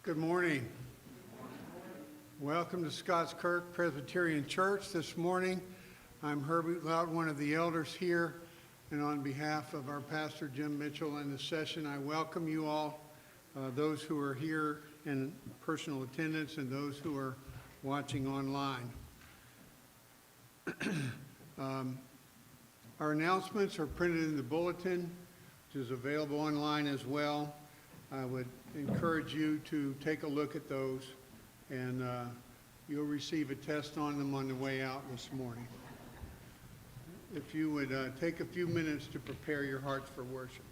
Good morning. Welcome to Scots Kirk Presbyterian Church this morning. I'm Herbert Loud, one of the elders here, and on behalf of our pastor Jim Mitchell and the session, I welcome you all, those who are here in personal attendance and those who are watching online. Our announcements are printed in the bulletin, which is available online as well. I would encourage you to take a look at those, and you'll receive a test on them on the way out this morning. If you would take a few minutes to prepare your hearts for worship.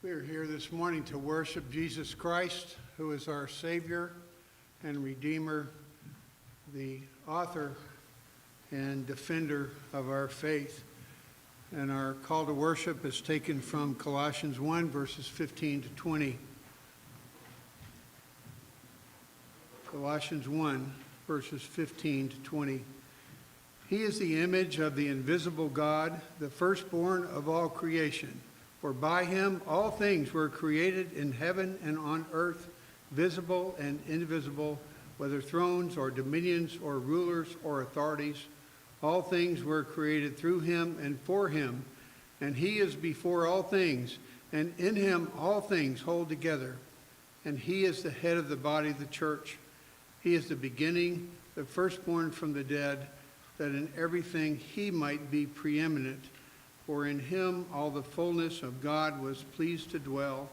We are here this morning to worship Jesus Christ, who is our Savior and Redeemer, the author and defender of our faith. And our call to worship is taken from Colossians 1, verses 15 to 20. Colossians 1, verses 15 to 20. He is the image of the invisible God, the firstborn of all creation. For by him all things were created in heaven and on earth, visible and invisible, whether thrones or dominions or rulers or authorities. All things were created through him and for him, and he is before all things, and in him all things hold together. And he is the head of the body of the church. He is the beginning, the firstborn from the dead, that in everything he might be preeminent. For in him all the fullness of God was pleased to dwell,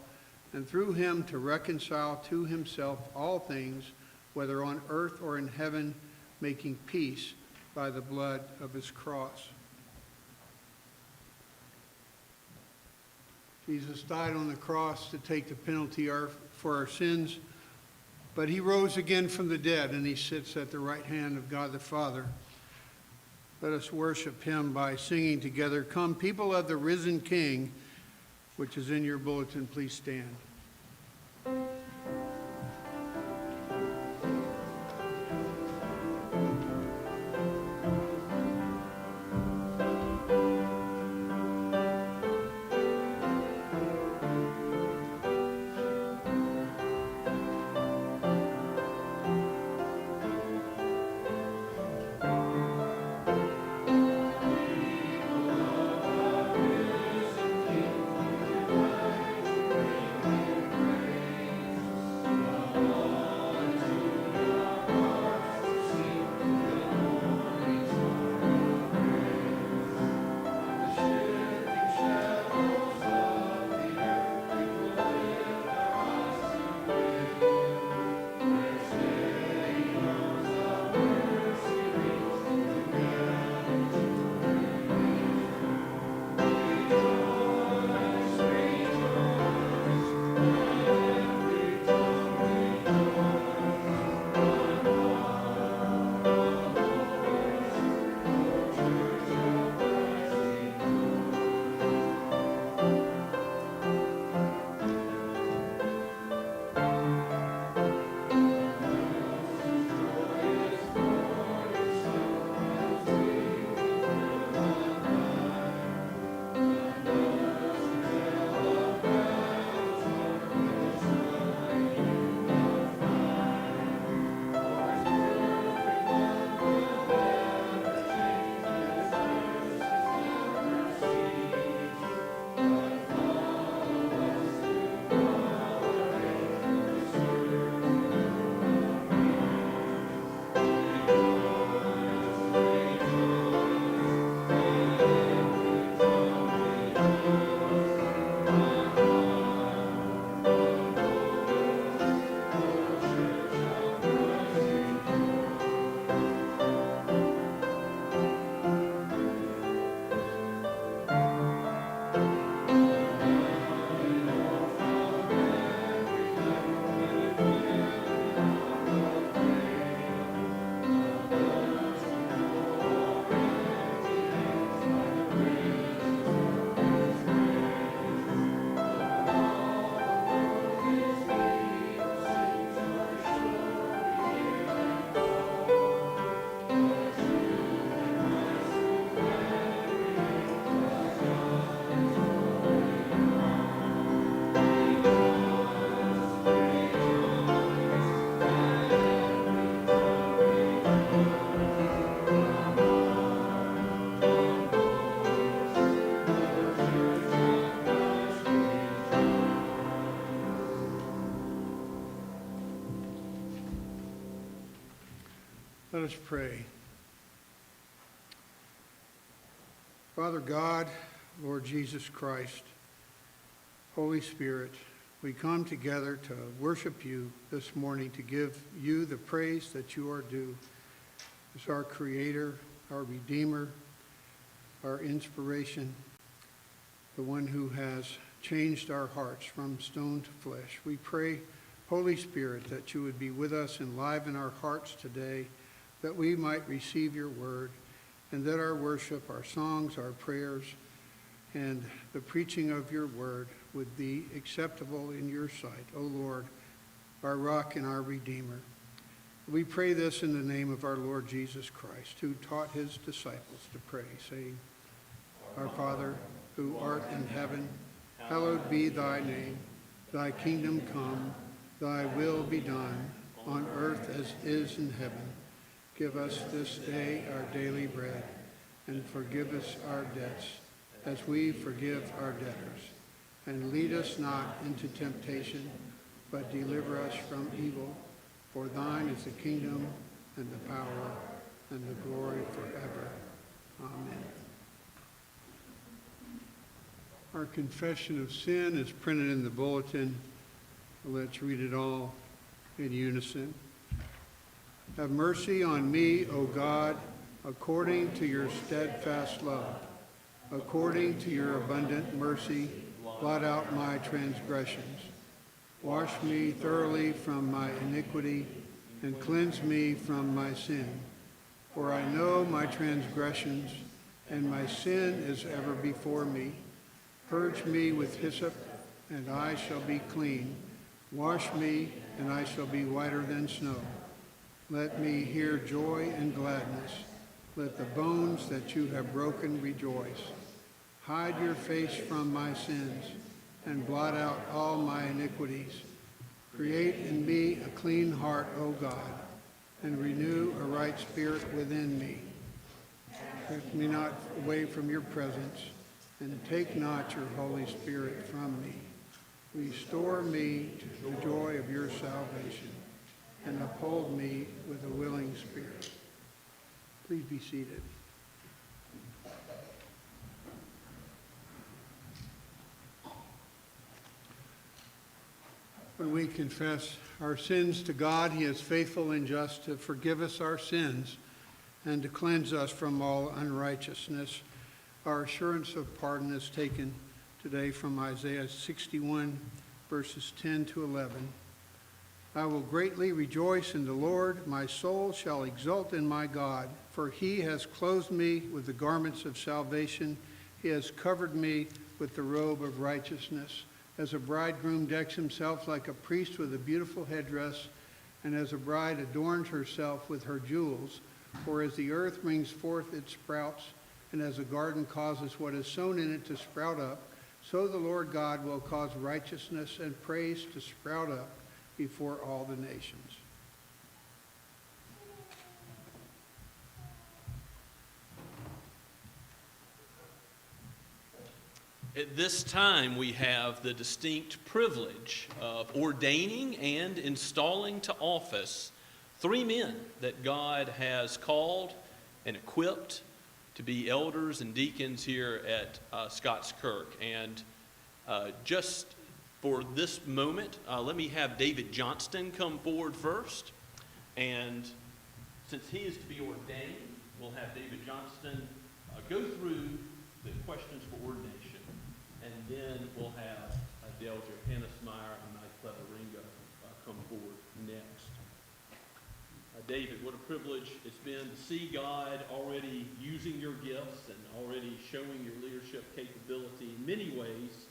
and through him to reconcile to himself all things, whether on earth or in heaven, making peace by the blood of his cross. Jesus died on the cross to take the penalty for our sins, but he rose again from the dead, and he sits at the right hand of God the Father. Let us worship him by singing together, "Come, People of the Risen King," which is in your bulletin. Please stand. Let us pray. Father God, Lord Jesus Christ, Holy Spirit, we come together to worship you this morning, to give you the praise that you are due as our Creator, our Redeemer, our inspiration, the one who has changed our hearts from stone to flesh. We pray, Holy Spirit, that you would be with us, enliven our hearts today, that we might receive your word, and that our worship, our songs, our prayers, and the preaching of your word would be acceptable in your sight, O Lord, our rock and our Redeemer. We pray this in the name of our Lord Jesus Christ, who taught his disciples to pray, saying, Our Father, who art in heaven, hallowed be thy name. Thy kingdom come, thy will be done, on earth as is in heaven. Give us this day our daily bread, and forgive us our debts, as we forgive our debtors. And lead us not into temptation, but deliver us from evil. For thine is the kingdom, and the power, and the glory forever. Amen. Our confession of sin is printed in the bulletin. Let's read it all in unison. Have mercy on me, O God, according to your steadfast love. According to your abundant mercy, blot out my transgressions. Wash me thoroughly from my iniquity, and cleanse me from my sin. For I know my transgressions, and my sin is ever before me. Purge me with hyssop, and I shall be clean. Wash me, and I shall be whiter than snow. Let me hear joy and gladness. Let the bones that you have broken rejoice. Hide your face from my sins, and blot out all my iniquities. Create in me a clean heart, O God, and renew a right spirit within me. Take me not away from your presence, and take not your Holy Spirit from me. Restore me to the joy of your salvation, and uphold me with a willing spirit. Please be seated. When we confess our sins to God, he is faithful and just to forgive us our sins and to cleanse us from all unrighteousness. Our assurance of pardon is taken today from Isaiah 61, verses 10 to 11. I will greatly rejoice in the Lord. My soul shall exult in my God, for he has clothed me with the garments of salvation. He has covered me with the robe of righteousness. As a bridegroom decks himself like a priest with a beautiful headdress, and as a bride adorns herself with her jewels, for as the earth brings forth its sprouts, and as a garden causes what is sown in it to sprout up, so the Lord God will cause righteousness and praise to sprout up before all the nations. At this time, we have the distinct privilege of ordaining and installing to office 3 men that God has called and equipped to be elders and deacons here at Scots Kirk. And just for this moment, let me have David Johnston come forward first. And since he is to be ordained, we'll have David Johnston go through the questions for ordination. And then we'll have Delja Hannesmeyer and Mike Cleveringo come forward next. David, what a privilege it's been to see God already using your gifts and already showing your leadership capability in many ways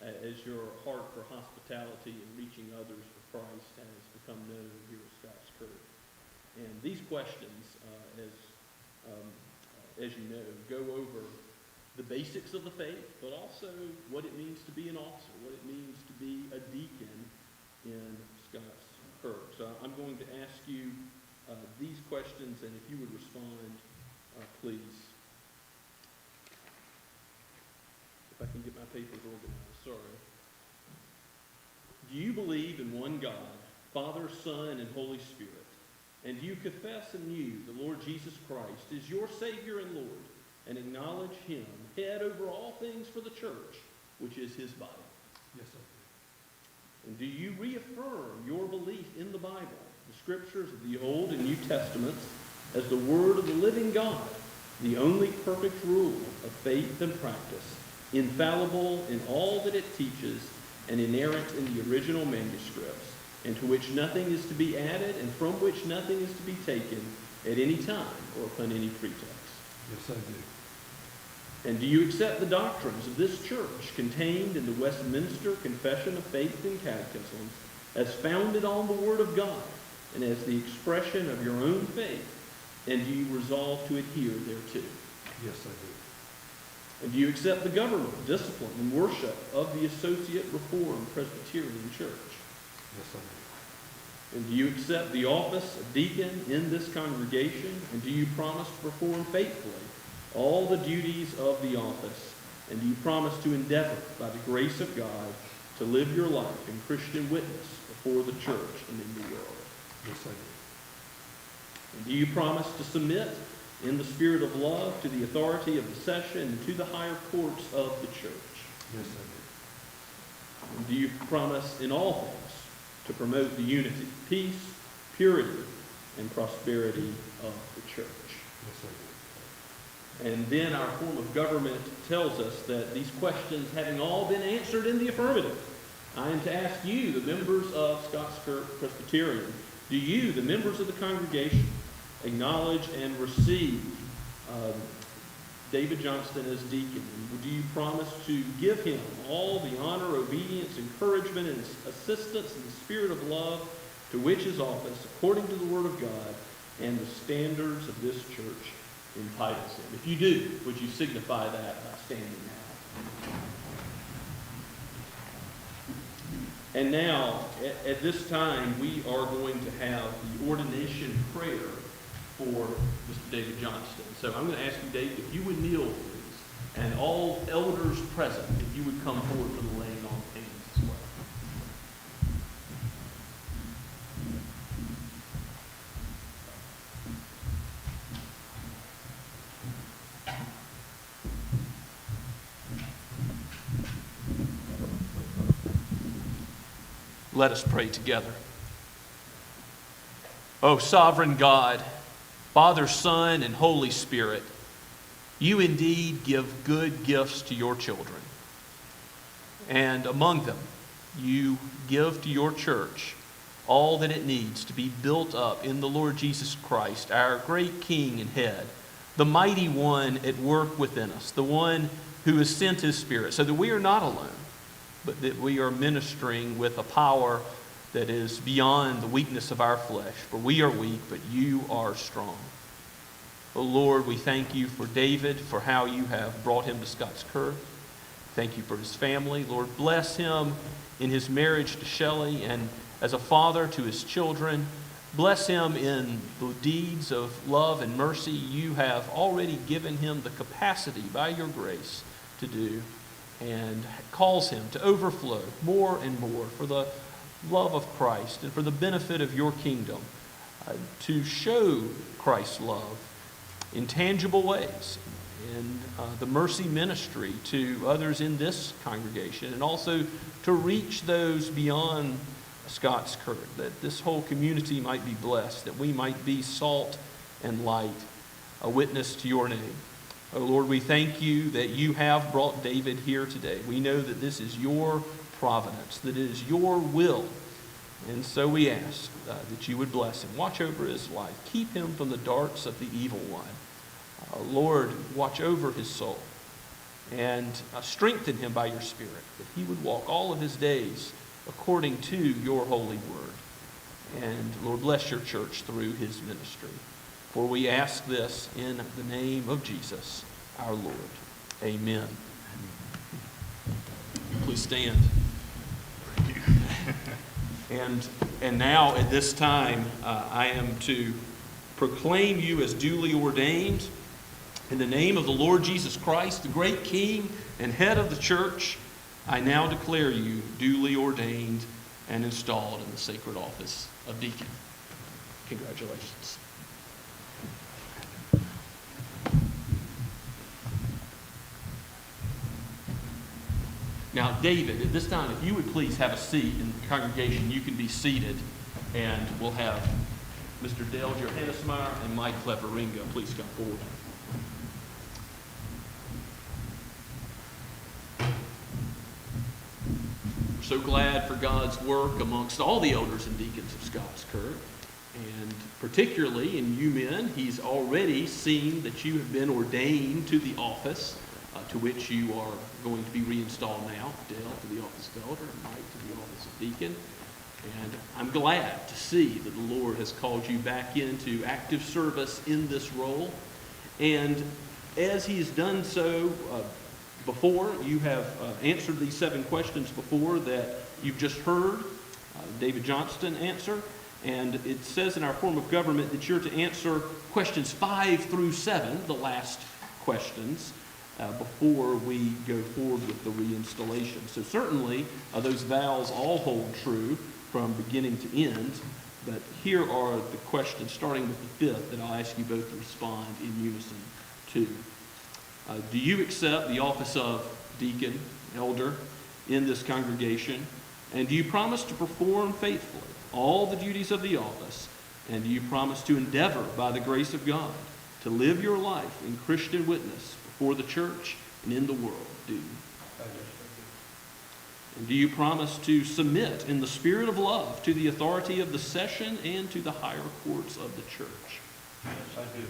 as your heart for hospitality and reaching others for Christ has become known here at Scots Kirk. And these questions, as you know, go over the basics of the faith, but also what it means to be an officer, what it means to be a deacon in Scots Kirk. So I'm going to ask you these questions, and if you would respond, please. If I can get my papers organized, sorry. Do you believe in one God, Father, Son, and Holy Spirit, And do you confess anew the Lord Jesus Christ is your Savior and Lord, and acknowledge him head over all things for the church, which is his body? Yes, I do. And do you reaffirm your belief in the Bible, the scriptures of the Old and New Testaments, as the word of the living God, the only perfect rule of faith and practice, infallible in all that it teaches, and inerrant in the original manuscripts, and to which nothing is to be added, and from which nothing is to be taken at any time or upon any pretext? Yes, I do. And do you accept the doctrines of this church contained in the Westminster Confession of Faith and Catechisms as founded on the Word of God and as the expression of your own faith? And do you resolve to adhere thereto? Yes, I do. And do you accept the government, discipline, and worship of the Associate Reformed Presbyterian Church? Yes, I do. And do you accept the office of deacon in this congregation? And do you promise to perform faithfully all the duties of the office? And do you promise to endeavor, by the grace of God, to live your life in Christian witness before the church and in the world? Yes, I do. And do you promise to submit in the spirit of love to the authority of the session and to the higher courts of the church? Yes, I do. And do you promise in all things to promote the unity, peace, purity, and prosperity of the church? Yes, I do. And then our form of government tells us that these questions having all been answered in the affirmative, I am to ask you, the members of Scots Kirk Presbyterian, do you, the members of the congregation, acknowledge and receive David Johnston as deacon? And do you promise to give him all the honor, obedience, encouragement, and assistance in the spirit of love to which his office, according to the Word of God and the standards of this church, entitles him? If you do, would you signify that by standing now? And now, at this time, we are going to have the ordination prayer for Mr. David Johnston. So I'm going to ask you, David, if you would kneel, please, and all elders present, if you would come forward for the laying on of hands as well. Let us pray together. O sovereign God, Father, Son, and Holy Spirit, you indeed give good gifts to your children. And among them, you give to your church all that it needs to be built up in the Lord Jesus Christ, our great King and Head, the mighty one at work within us, the one who has sent his Spirit, so that we are not alone, but that we are ministering with a power that is beyond the weakness of our flesh. For we are weak, but you are strong. Oh Lord, we thank you for David, for how you have brought him to Scots Kirk. Thank you for his family. Lord, bless him in his marriage to Shelley and as a father to his children. Bless him in the deeds of love and mercy you have already given him the capacity by your grace to do, and calls him to overflow more and more for the love of Christ and for the benefit of your kingdom, to show Christ's love in tangible ways, in the mercy ministry to others in this congregation, and also to reach those beyond Scots Kirk, that this whole community might be blessed, that we might be salt and light, a witness to your name. Oh Lord, we thank you that you have brought David here today. We know that this is your providence, that it is your will. And so we ask that you would bless him. Watch over his life. Keep him from the darts of the evil one. Lord, watch over his soul and strengthen him by your Spirit, that he would walk all of his days according to your holy word. And Lord, bless your church through his ministry. For we ask this in the name of Jesus, our Lord. Amen. Please stand. And now at this time, I am to proclaim you as duly ordained in the name of the Lord Jesus Christ, the great King and Head of the church. I now declare you duly ordained and installed in the sacred office of deacon. Congratulations. Now, David, at this time, if you would please have a seat in the congregation, you can be seated, and we'll have Mr. Dale Johannesmeyer and Mike Cleveringa please come forward. We're so glad for God's work amongst all the elders and deacons of Scots Kirk, and particularly in you men, he's already seen that you have been ordained to the office to which you are going to be reinstalled now, Dale to the office of elder, and Mike to the office of deacon. And I'm glad to see that the Lord has called you back into active service in this role. And as he's done so before, you have answered these 7 questions before that you've just heard David Johnston answer. And it says in our form of government that you're to answer questions 5 through 7, the last questions, before we go forward with the reinstallation. So certainly those vows all hold true from beginning to end, but here are the questions, starting with the 5th, that I'll ask you both to respond in unison to. Do you accept the office of deacon, elder, in this congregation? And do you promise to perform faithfully all the duties of the office? And do you promise to endeavor, by the grace of God, to live your life in Christian witness before the church and in the world? Do you? And do you promise to submit in the spirit of love to the authority of the session and to the higher courts of the church? Yes, I do.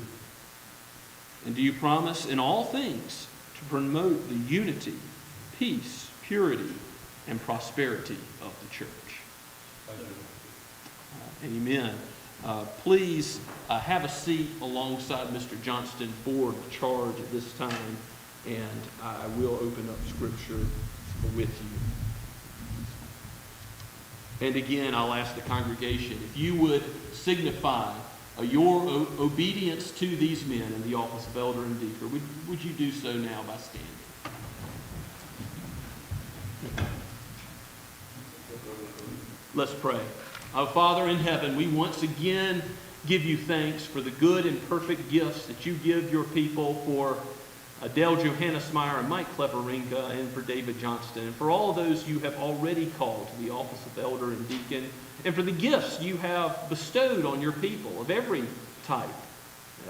And do you promise in all things to promote the unity, peace, purity, and prosperity of the church? I do. Amen. Please have a seat alongside Mr. Johnston for the charge at this time, and I will open up Scripture with you. And again, I'll ask the congregation, if you would signify your obedience to these men in the office of elder and deacon, would you do so now by standing? Let's pray. Our Father in heaven, we once again give you thanks for the good and perfect gifts that you give your people, for Dale Johannesmeyer and Mike Cleveringa, and for David Johnston, and for all those you have already called to the office of elder and deacon, and for the gifts you have bestowed on your people of every type.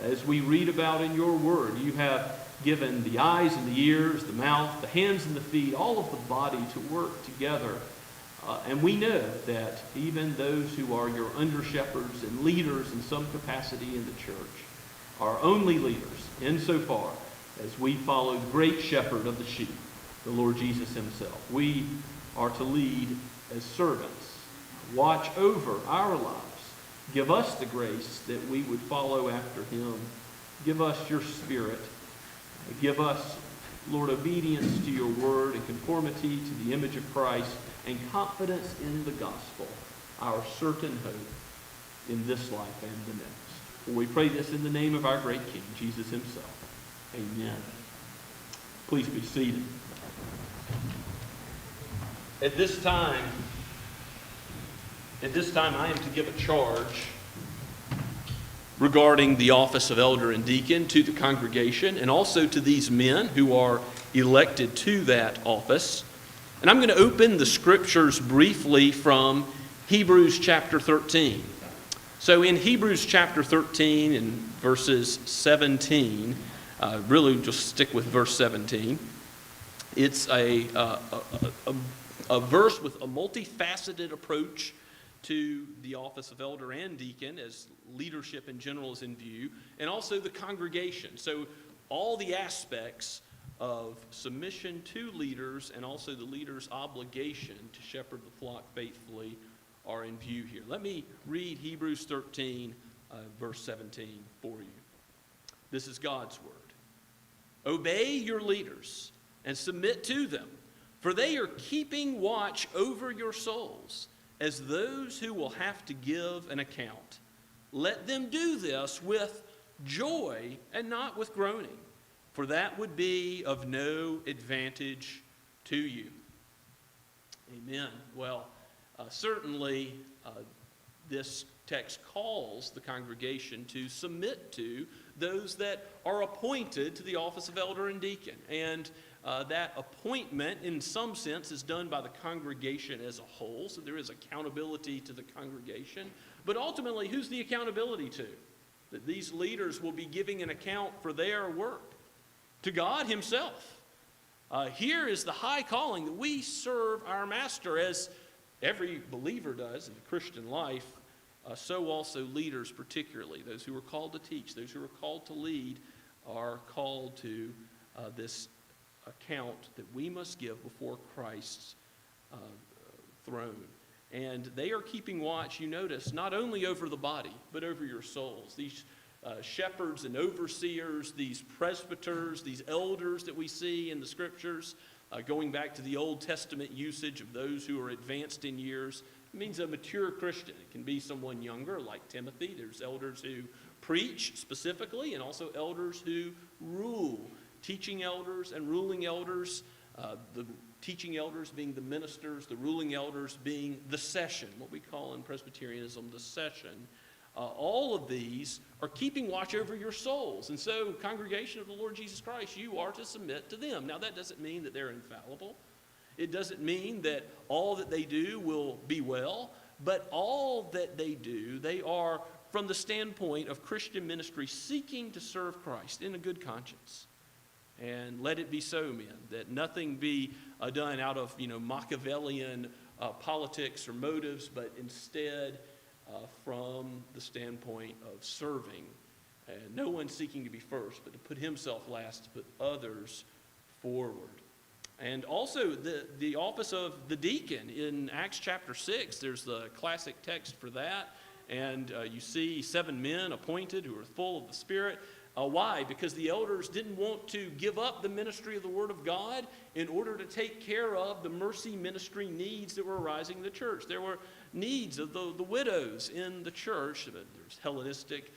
As we read about in your word, you have given the eyes and the ears, the mouth, the hands and the feet, all of the body to work together. And we know that even those who are your under-shepherds and leaders in some capacity in the church are only leaders insofar as we follow the great shepherd of the sheep, the Lord Jesus himself. We are to lead as servants. Watch over our lives. Give us the grace that we would follow after him. Give us your spirit. Give us, Lord, obedience to your word and conformity to the image of Christ, and confidence in the gospel, our certain hope in this life and the next. For we pray this in the name of our great King, Jesus himself. Amen. Please be seated. At this time, I am to give a charge regarding the office of elder and deacon to the congregation, and also to these men who are elected to that office. And I'm going to open the scriptures briefly from Hebrews chapter 13. So in Hebrews chapter 13 and verses 17, really just stick with verse 17. It's a verse with a multifaceted approach to the office of elder and deacon, as leadership in general is in view, and also the congregation. So all the aspects of submission to leaders and also the leader's obligation to shepherd the flock faithfully are in view here. Let me read Hebrews 13, verse 17 for you. This is God's word. Obey your leaders and submit to them, for they are keeping watch over your souls as those who will have to give an account. Let them do this with joy and not with groaning, for that would be of no advantage to you. Amen. Well, certainly this text calls the congregation to submit to those that are appointed to the office of elder and deacon. And that appointment, in some sense, is done by the congregation as a whole, so there is accountability to the congregation. But ultimately, who's the accountability to? That these leaders will be giving an account for their work to God himself. Here is the high calling that we serve our master, as every believer does in the Christian life. So also leaders, particularly those who are called to teach, those who are called to lead, are called to this account that we must give before Christ's throne. And they are keeping watch, you notice, not only over the body, but over your souls. These shepherds and overseers, these presbyters, these elders that we see in the scriptures, going back to the Old Testament usage of those who are advanced in years, it means a mature Christian. It can be someone younger, like Timothy. There's elders who preach specifically, and also elders who rule. Teaching elders and ruling elders, the teaching elders being the ministers, the ruling elders being the session, what we call in Presbyterianism the session. All of these are keeping watch over your souls. And so, congregation of the Lord Jesus Christ, you are to submit to them. Now, that doesn't mean that they're infallible. It doesn't mean that all that they do will be well, but all that they do, they are, from the standpoint of Christian ministry, seeking to serve Christ in a good conscience. And let it be so, men, that nothing be done out of, Machiavellian politics or motives, but instead from the standpoint of serving. And no one seeking to be first, but to put himself last, to put others forward. And also the office of the deacon in Acts chapter 6, there's the classic text for that. And you see 7 men appointed who are full of the Spirit. Why? Because the elders didn't want to give up the ministry of the Word of God in order to take care of the mercy ministry needs that were arising in the church. There were needs of the widows in the church. There's Hellenistic,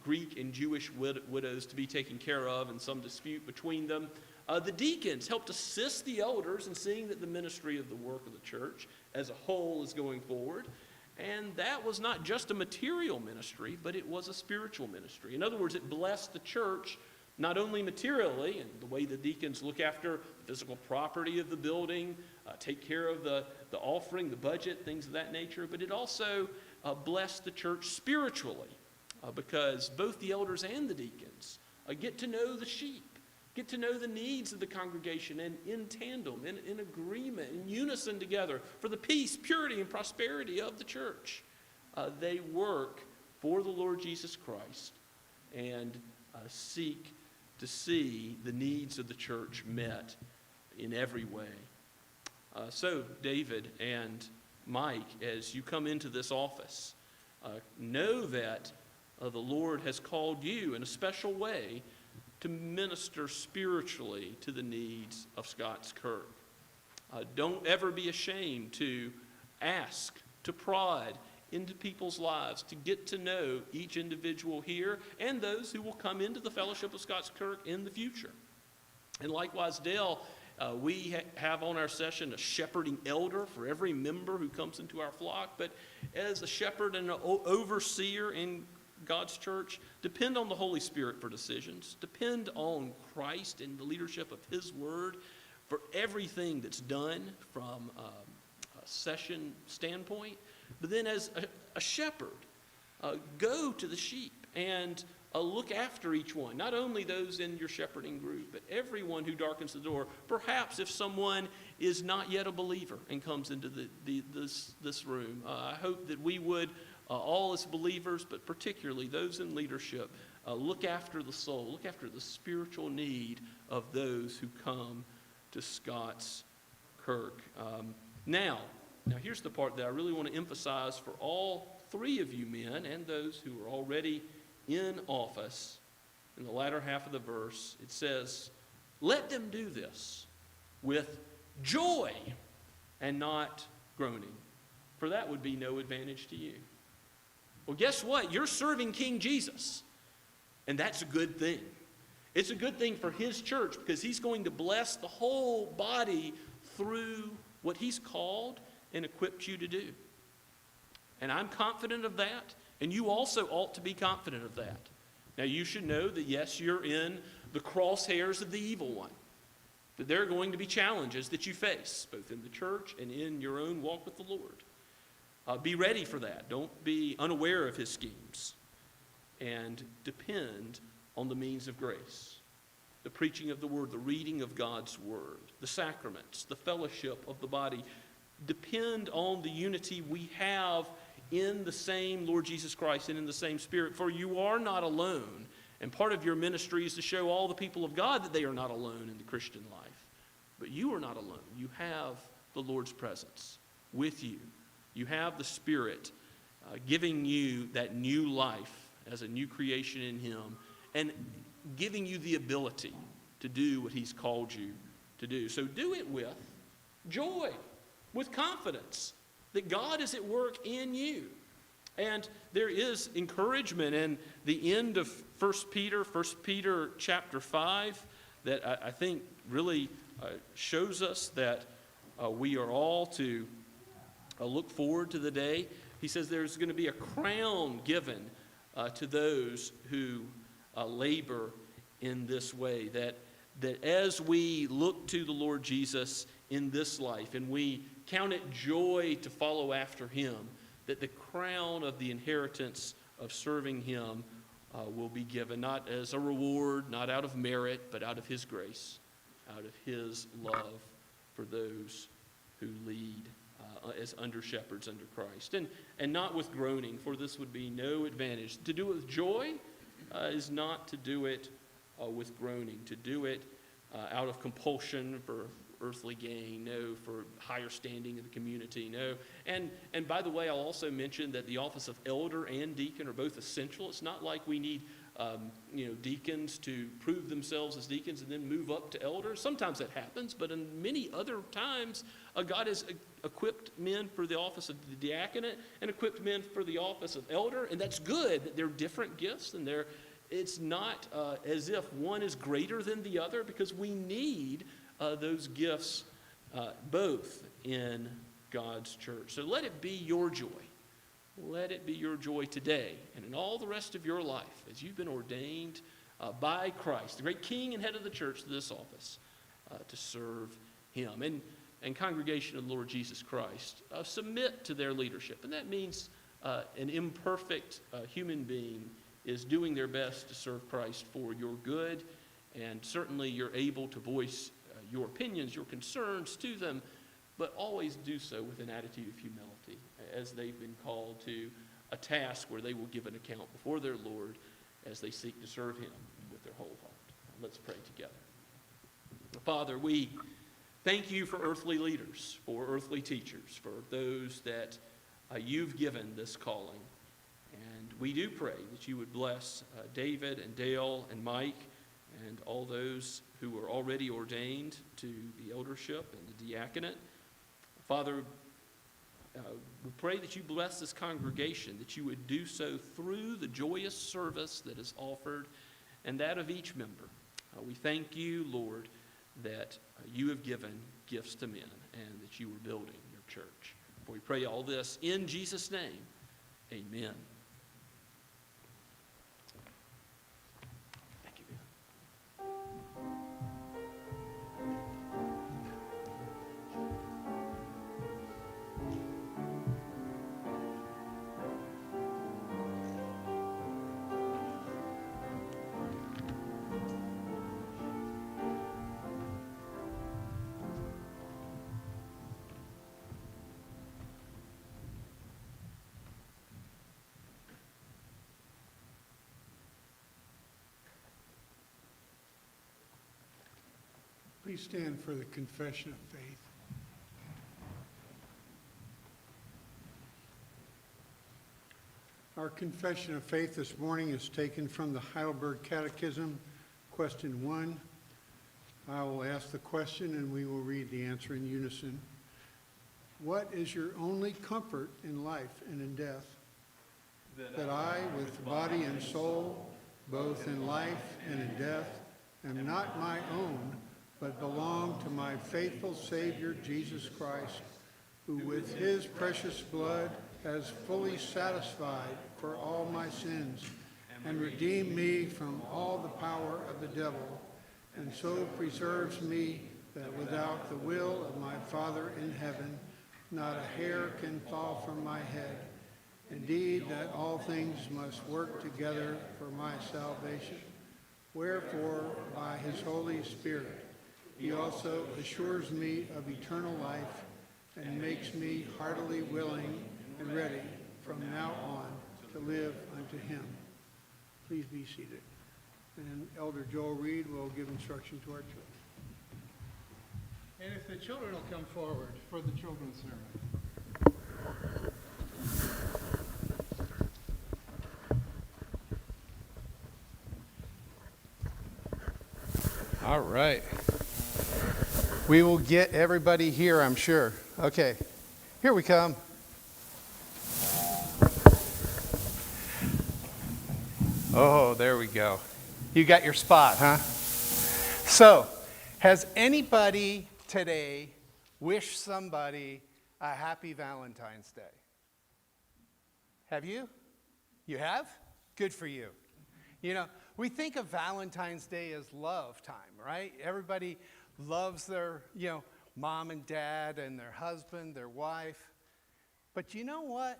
Greek, and Jewish widows to be taken care of, and some dispute between them. The deacons helped assist the elders in seeing that the ministry of the work of the church as a whole is going forward. And that was not just a material ministry, but it was a spiritual ministry. In other words, it blessed the church not only materially, and the way the deacons look after the physical property of the building, take care of the offering, the budget, things of that nature, but it also blessed the church spiritually, because both the elders and the deacons get to know the sheep, get to know the needs of the congregation, and in tandem, in agreement, in unison together for the peace, purity, and prosperity of the church. They work for the Lord Jesus Christ and seek to see the needs of the church met in every way. So, David and Mike, as you come into this office, know that the Lord has called you in a special way to minister spiritually to the needs of Scots Kirk. Don't ever be ashamed to ask, to prod into people's lives, to get to know each individual here and those who will come into the fellowship of Scots Kirk in the future. And likewise, Dale, we have on our session a shepherding elder for every member who comes into our flock. But as a shepherd and an overseer in God's church, depend on the Holy Spirit for decisions. Depend on Christ and the leadership of His Word for everything that's done from a session standpoint. But then as a shepherd, go to the sheep and look after each one. Not only those in your shepherding group, but everyone who darkens the door. Perhaps if someone is not yet a believer and comes into this room, I hope that we would all as believers, but particularly those in leadership, look after the soul, look after the spiritual need of those who come to Scots Kirk. Now here's the part that I really want to emphasize for all 3 of you men and those who are already in office. In the latter half of the verse, it says, let them do this with joy and not groaning, for that would be no advantage to you. Well, guess what? You're serving King Jesus, and that's a good thing. It's a good thing for His church because He's going to bless the whole body through what He's called and equipped you to do. And I'm confident of that, and you also ought to be confident of that. Now, you should know that, yes, you're in the crosshairs of the evil one, that there are going to be challenges that you face, both in the church and in your own walk with the Lord. Be ready for that. Don't be unaware of his schemes, and depend on the means of grace. The preaching of the word, the reading of God's word, the sacraments, the fellowship of the body. Depend on the unity we have in the same Lord Jesus Christ and in the same Spirit. For you are not alone. And part of your ministry is to show all the people of God that they are not alone in the Christian life. But you are not alone. You have the Lord's presence with you. You have the Spirit giving you that new life as a new creation in him, and giving you the ability to do what he's called you to do. So do it with joy, with confidence that God is at work in you. And there is encouragement in the end of 1 Peter chapter 5, that I think really shows us that we are all to look forward to the day. He says there's going to be a crown given to those who labor in this way, that as we look to the Lord Jesus in this life and we count it joy to follow after him, that the crown of the inheritance of serving him will be given, not as a reward, not out of merit, but out of his grace, out of his love for those who lead as under shepherds under Christ. And not with groaning, for this would be no advantage. To do it with joy is not to do it with groaning, to do it out of compulsion for earthly gain, no, for higher standing in the community, no. And by the way, I'll also mention that the office of elder and deacon are both essential. It's not like we need deacons to prove themselves as deacons and then move up to elders. Sometimes that happens, but in many other times, God has equipped men for the office of the diaconate and equipped men for the office of elder, and that's good. They're different gifts, and it's not as if one is greater than the other, because we need those gifts both in God's church. So let it be your joy. Let it be your joy today and in all the rest of your life as you've been ordained by Christ, the great King and head of the church, to this office to serve him. And congregation of the Lord Jesus Christ, submit to their leadership. And that means an imperfect human being is doing their best to serve Christ for your good, and certainly you're able to voice your opinions, your concerns to them, but always do so with an attitude of humility, as they've been called to a task where they will give an account before their Lord as they seek to serve him with their whole heart. Let's pray together. Father, we thank you for earthly leaders, for earthly teachers, for those that you've given this calling. And we do pray that you would bless David and Dale and Mike and all those who are already ordained to the eldership and the diaconate. Father, we pray that you bless this congregation, that you would do so through the joyous service that is offered and that of each member. We thank you, Lord, that you have given gifts to men and that you are building your church. For we pray all this in Jesus' name. Amen. Thank you, Ben. Please stand for the confession of faith. Our confession of faith this morning is taken from the Heidelberg Catechism, question 1. I will ask the question and we will read the answer in unison. What is your only comfort in life and in death? That I, with body and soul, both in life and in death, am not my own, but belong to my faithful Savior, Jesus Christ, who with his precious blood has fully satisfied for all my sins and redeemed me from all the power of the devil, and so preserves me that without the will of my Father in heaven, not a hair can fall from my head. Indeed, that all things must work together for my salvation. Wherefore, by his Holy Spirit, he also assures me of eternal life and makes me heartily willing and ready from now on to live unto him. Please be seated. And Elder Joel Reed will give instruction to our children. And if the children will come forward for the children's sermon. All right. We will get everybody here, I'm sure. Okay, here we come. Oh, there we go. You got your spot, huh? So, has anybody today wished somebody a happy Valentine's Day? Have you? You have? Good for you. You know, we think of Valentine's Day as love time, right? Everybody loves their, mom and dad and their husband, their wife. But you know what?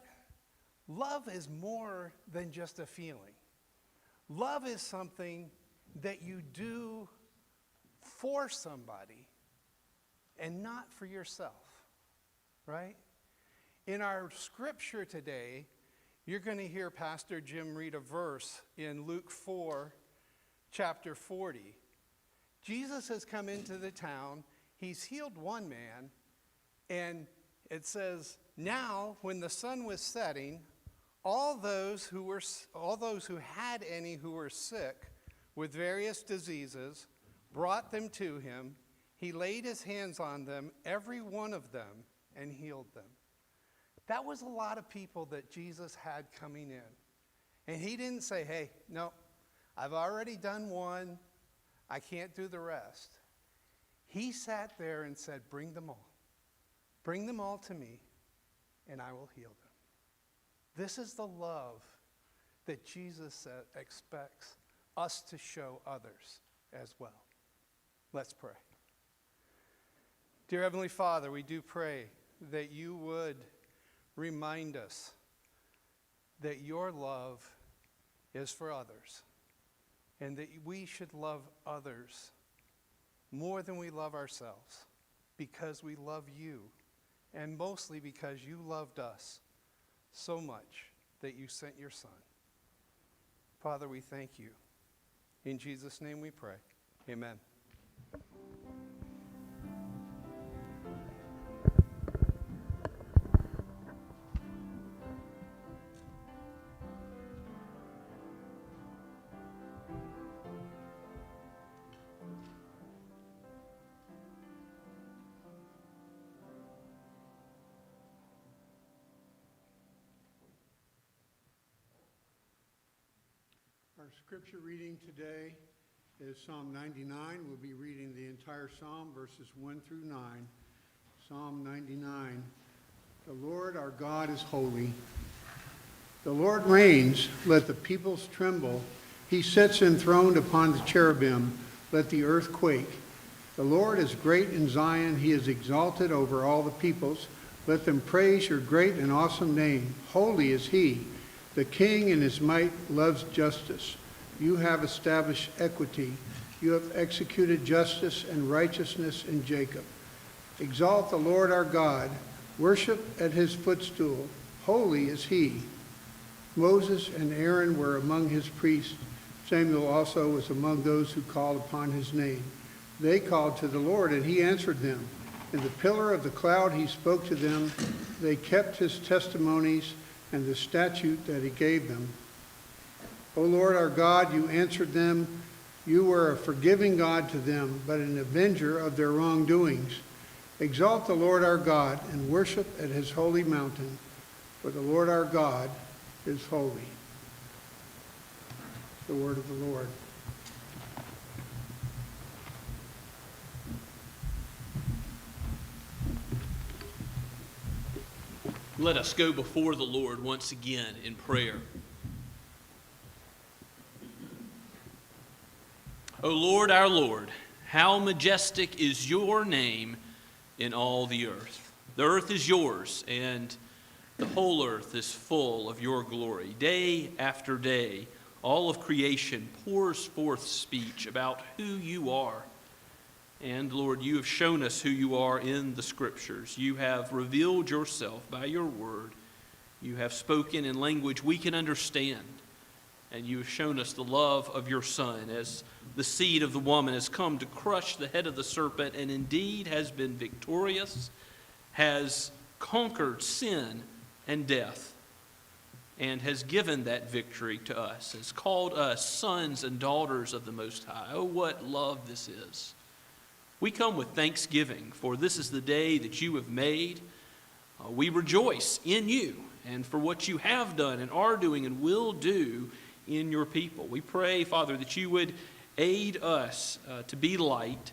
Love is more than just a feeling. Love is something that you do for somebody and not for yourself, right? In our scripture today, you're going to hear Pastor Jim read a verse in Luke 4, chapter 40. Jesus has come into the town. He's healed one man, and it says, now when the sun was setting, all those who had any who were sick with various diseases brought them to him. He laid his hands on them, every one of them, and healed them. That was a lot of people that Jesus had coming in. And he didn't say, hey, no, I've already done one. I can't do the rest. He sat there and said, bring them all. Bring them all to me, and I will heal them. This is the love that Jesus expects us to show others as well. Let's pray. Dear Heavenly Father, we do pray that you would remind us that your love is for others, and that we should love others more than we love ourselves, because we love you, and mostly because you loved us so much that you sent your Son. Father, we thank you. In Jesus' name we pray. Amen. Our scripture reading today is Psalm 99. We'll be reading the entire psalm, verses 1 through 9. Psalm 99. The Lord our God is holy. The Lord reigns, let the peoples tremble. He sits enthroned upon the cherubim, let the earth quake. The Lord is great in Zion, he is exalted over all the peoples. Let them praise your great and awesome name. Holy is he. The king in his might loves justice. You have established equity. You have executed justice and righteousness in Jacob. Exalt the Lord our God. Worship at his footstool. Holy is he. Moses and Aaron were among his priests. Samuel also was among those who called upon his name. They called to the Lord, and he answered them. In the pillar of the cloud he spoke to them. They kept his testimonies and the statute that he gave them. O Lord our God, you answered them. You were a forgiving God to them, but an avenger of their wrongdoings. Exalt the Lord our God and worship at his holy mountain, for the Lord our God is holy. The word of the Lord. Let us go before the Lord once again in prayer. O Lord, our Lord, how majestic is your name in all the earth. The earth is yours, and the whole earth is full of your glory. Day after day, all of creation pours forth speech about who you are. And Lord, you have shown us who you are in the Scriptures. You have revealed yourself by your word. You have spoken in language we can understand. And you have shown us the love of your Son as the seed of the woman has come to crush the head of the serpent and indeed has been victorious, has conquered sin and death, and has given that victory to us, has called us sons and daughters of the Most High. Oh, what love this is. We come with thanksgiving, for this is the day that you have made. We rejoice in you and for what you have done and are doing and will do in your people. We pray, Father, that you would aid us to be light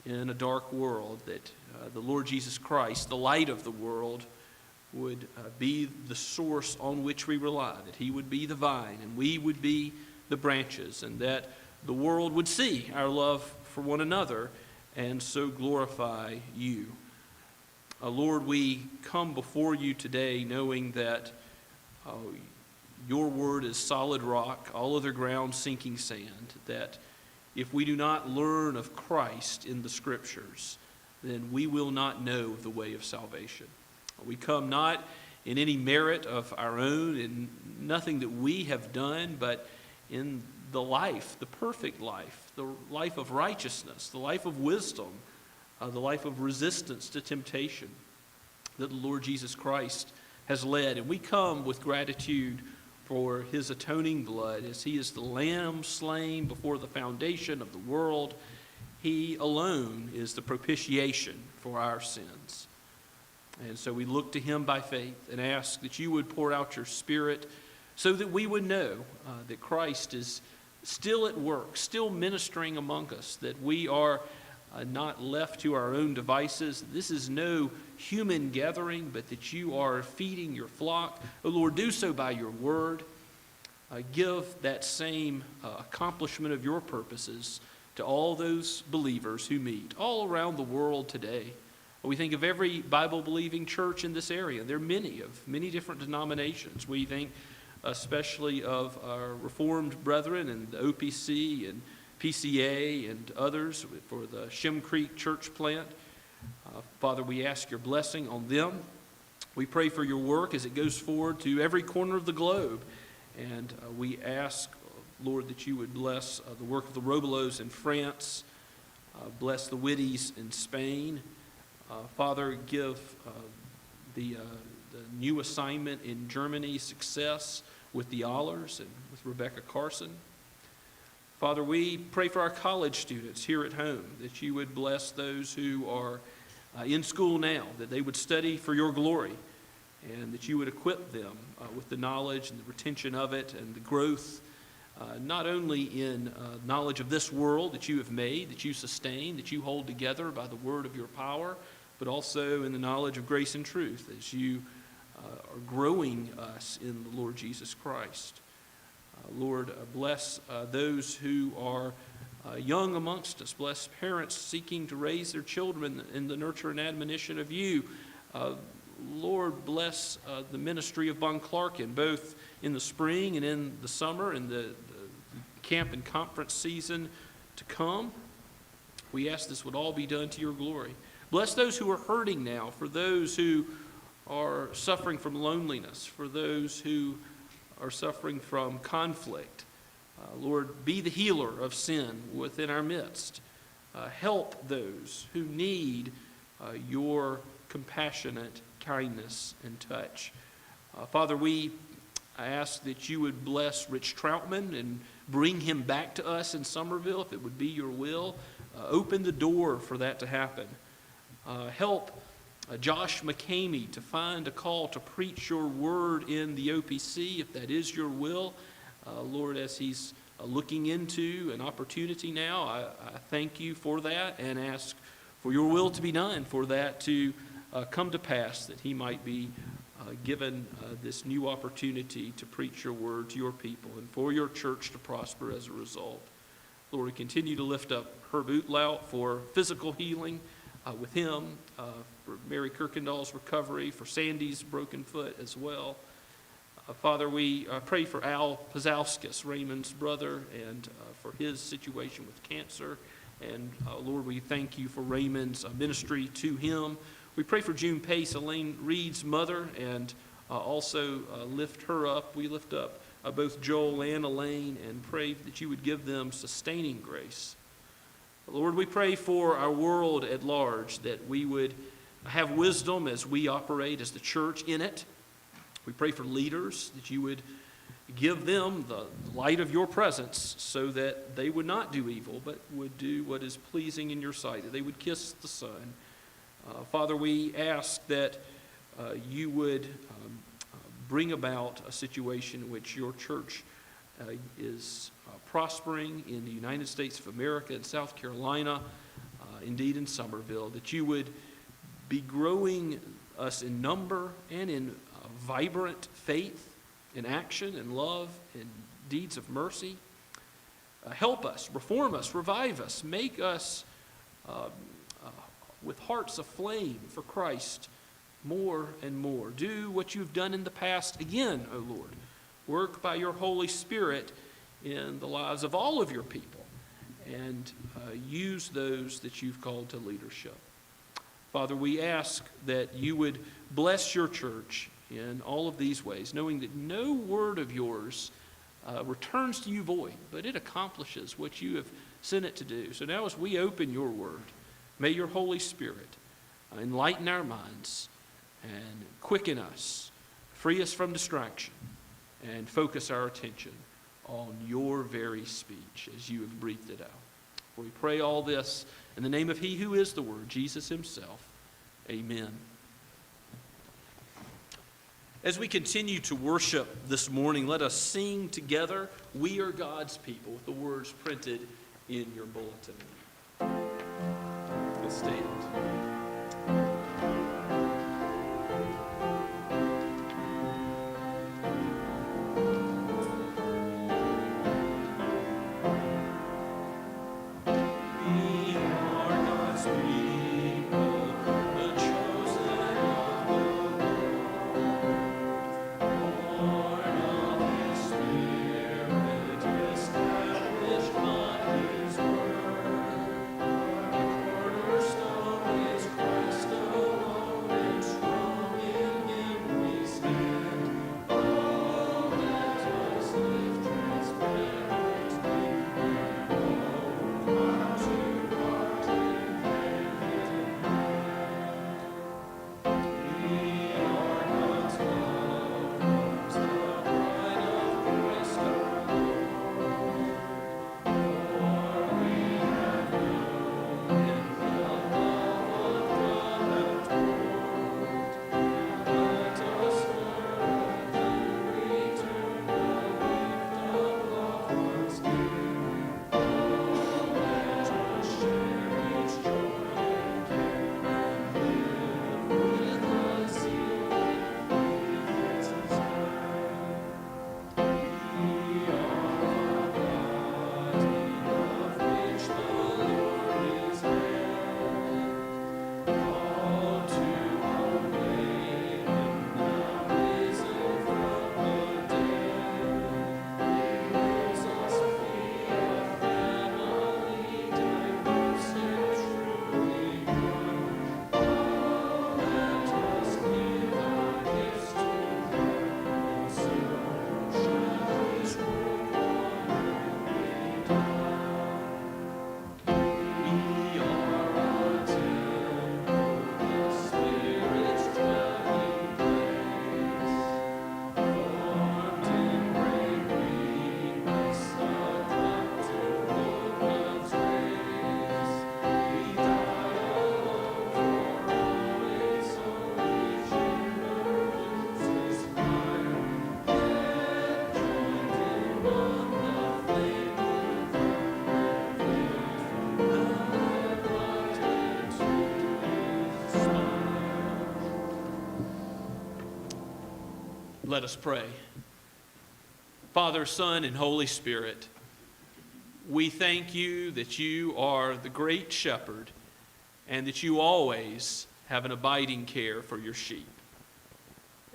in a dark world, that the Lord Jesus Christ, the light of the world, would be the source on which we rely, that he would be the vine and we would be the branches, and that the world would see our love for one another and so glorify you. Lord, we come before you today knowing that your word is solid rock, all other ground sinking sand, that if we do not learn of Christ in the Scriptures, then we will not know the way of salvation. We come not in any merit of our own, in nothing that we have done, but in the life, the perfect life, the life of righteousness, the life of wisdom, the life of resistance to temptation that the Lord Jesus Christ has led. And we come with gratitude for his atoning blood, as he is the lamb slain before the foundation of the world. He alone is the propitiation for our sins. And so we look to him by faith and ask that you would pour out your Spirit so that we would know that Christ is still at work, still ministering among us, that we are not left to our own devices. This is no human gathering, but that you are feeding your flock. Oh Lord, do so by your word. Give that same accomplishment of your purposes to all those believers who meet all around the world today. We think of every Bible-believing church in this area. There are many different denominations. We think especially of our Reformed brethren and the OPC and PCA and others for the Shem Creek church plant. Father, we ask your blessing on them. We pray for your work as it goes forward to every corner of the globe. And we ask, Lord, that you would bless the work of the Robelos in France, bless the Whitties in Spain. Father, give the new assignment in Germany success with the Allers and with Rebecca Carson. Father, we pray for our college students here at home, that you would bless those who are in school now, that they would study for your glory, and that you would equip them with the knowledge and the retention of it and the growth, not only in knowledge of this world that you have made, that you sustain, that you hold together by the word of your power, but also in the knowledge of grace and truth as you are growing us in the Lord Jesus Christ. Lord, bless those who are young amongst us. Bless parents seeking to raise their children in the nurture and admonition of you. Lord, bless the ministry of Bon Clarkin, both in the spring and in the summer and the camp and conference season to come. We ask this would all be done to your glory. Bless those who are hurting now, for those who are suffering from loneliness, for those who are suffering from conflict. Lord, be the healer of sin within our midst. Help those who need your compassionate kindness and touch. Father, I ask that you would bless Rich Troutman and bring him back to us in Somerville, if it would be your will. Open the door for that to happen. Help Josh McCamey to find a call to preach your word in the OPC, if that is your will. Lord, as he's looking into an opportunity now, I thank you for that and ask for your will to be done, for that to come to pass, that he might be given this new opportunity to preach your word to your people and for your church to prosper as a result. Lord, we continue to lift up Herb Outlaut for physical healing with him, for Mary Kirkendall's recovery, for Sandy's broken foot as well. Father, we pray for Al Pazalskis, Raymond's brother, and for his situation with cancer. And Lord, we thank you for Raymond's ministry to him. We pray for June Pace, Elaine Reed's mother, and also lift her up. We lift up both Joel and Elaine and pray that you would give them sustaining grace. Lord, we pray for our world at large, that we would have wisdom as we operate as the church in it. We pray for leaders, that you would give them the light of your presence so that they would not do evil, but would do what is pleasing in your sight, that they would kiss the Son. Father, we ask that you would bring about a situation in which your church is prospering in the United States of America and South Carolina, indeed in Somerville, that you would be growing us in number and in vibrant faith, in action, in love, in deeds of mercy. Help us, reform us, revive us, make us with hearts aflame for Christ more and more. Do what you've done in the past again, O Lord. Work by your Holy Spirit in the lives of all of your people, and use those that you've called to leadership. Father, we ask that you would bless your church in all of these ways, knowing that no word of yours returns to you void, but it accomplishes what you have sent it to do. So now as we open your word, may your Holy Spirit enlighten our minds and quicken us, free us from distraction, and focus our attention on your very speech as you have breathed it out. For we pray all this in the name of he who is the Word, Jesus himself. Amen. As we continue to worship this morning, let us sing together, "We Are God's People," with the words printed in your bulletin. Let's stand. His Let us pray. Father, Son, and Holy Spirit, we thank you that you are the great shepherd and that you always have an abiding care for your sheep.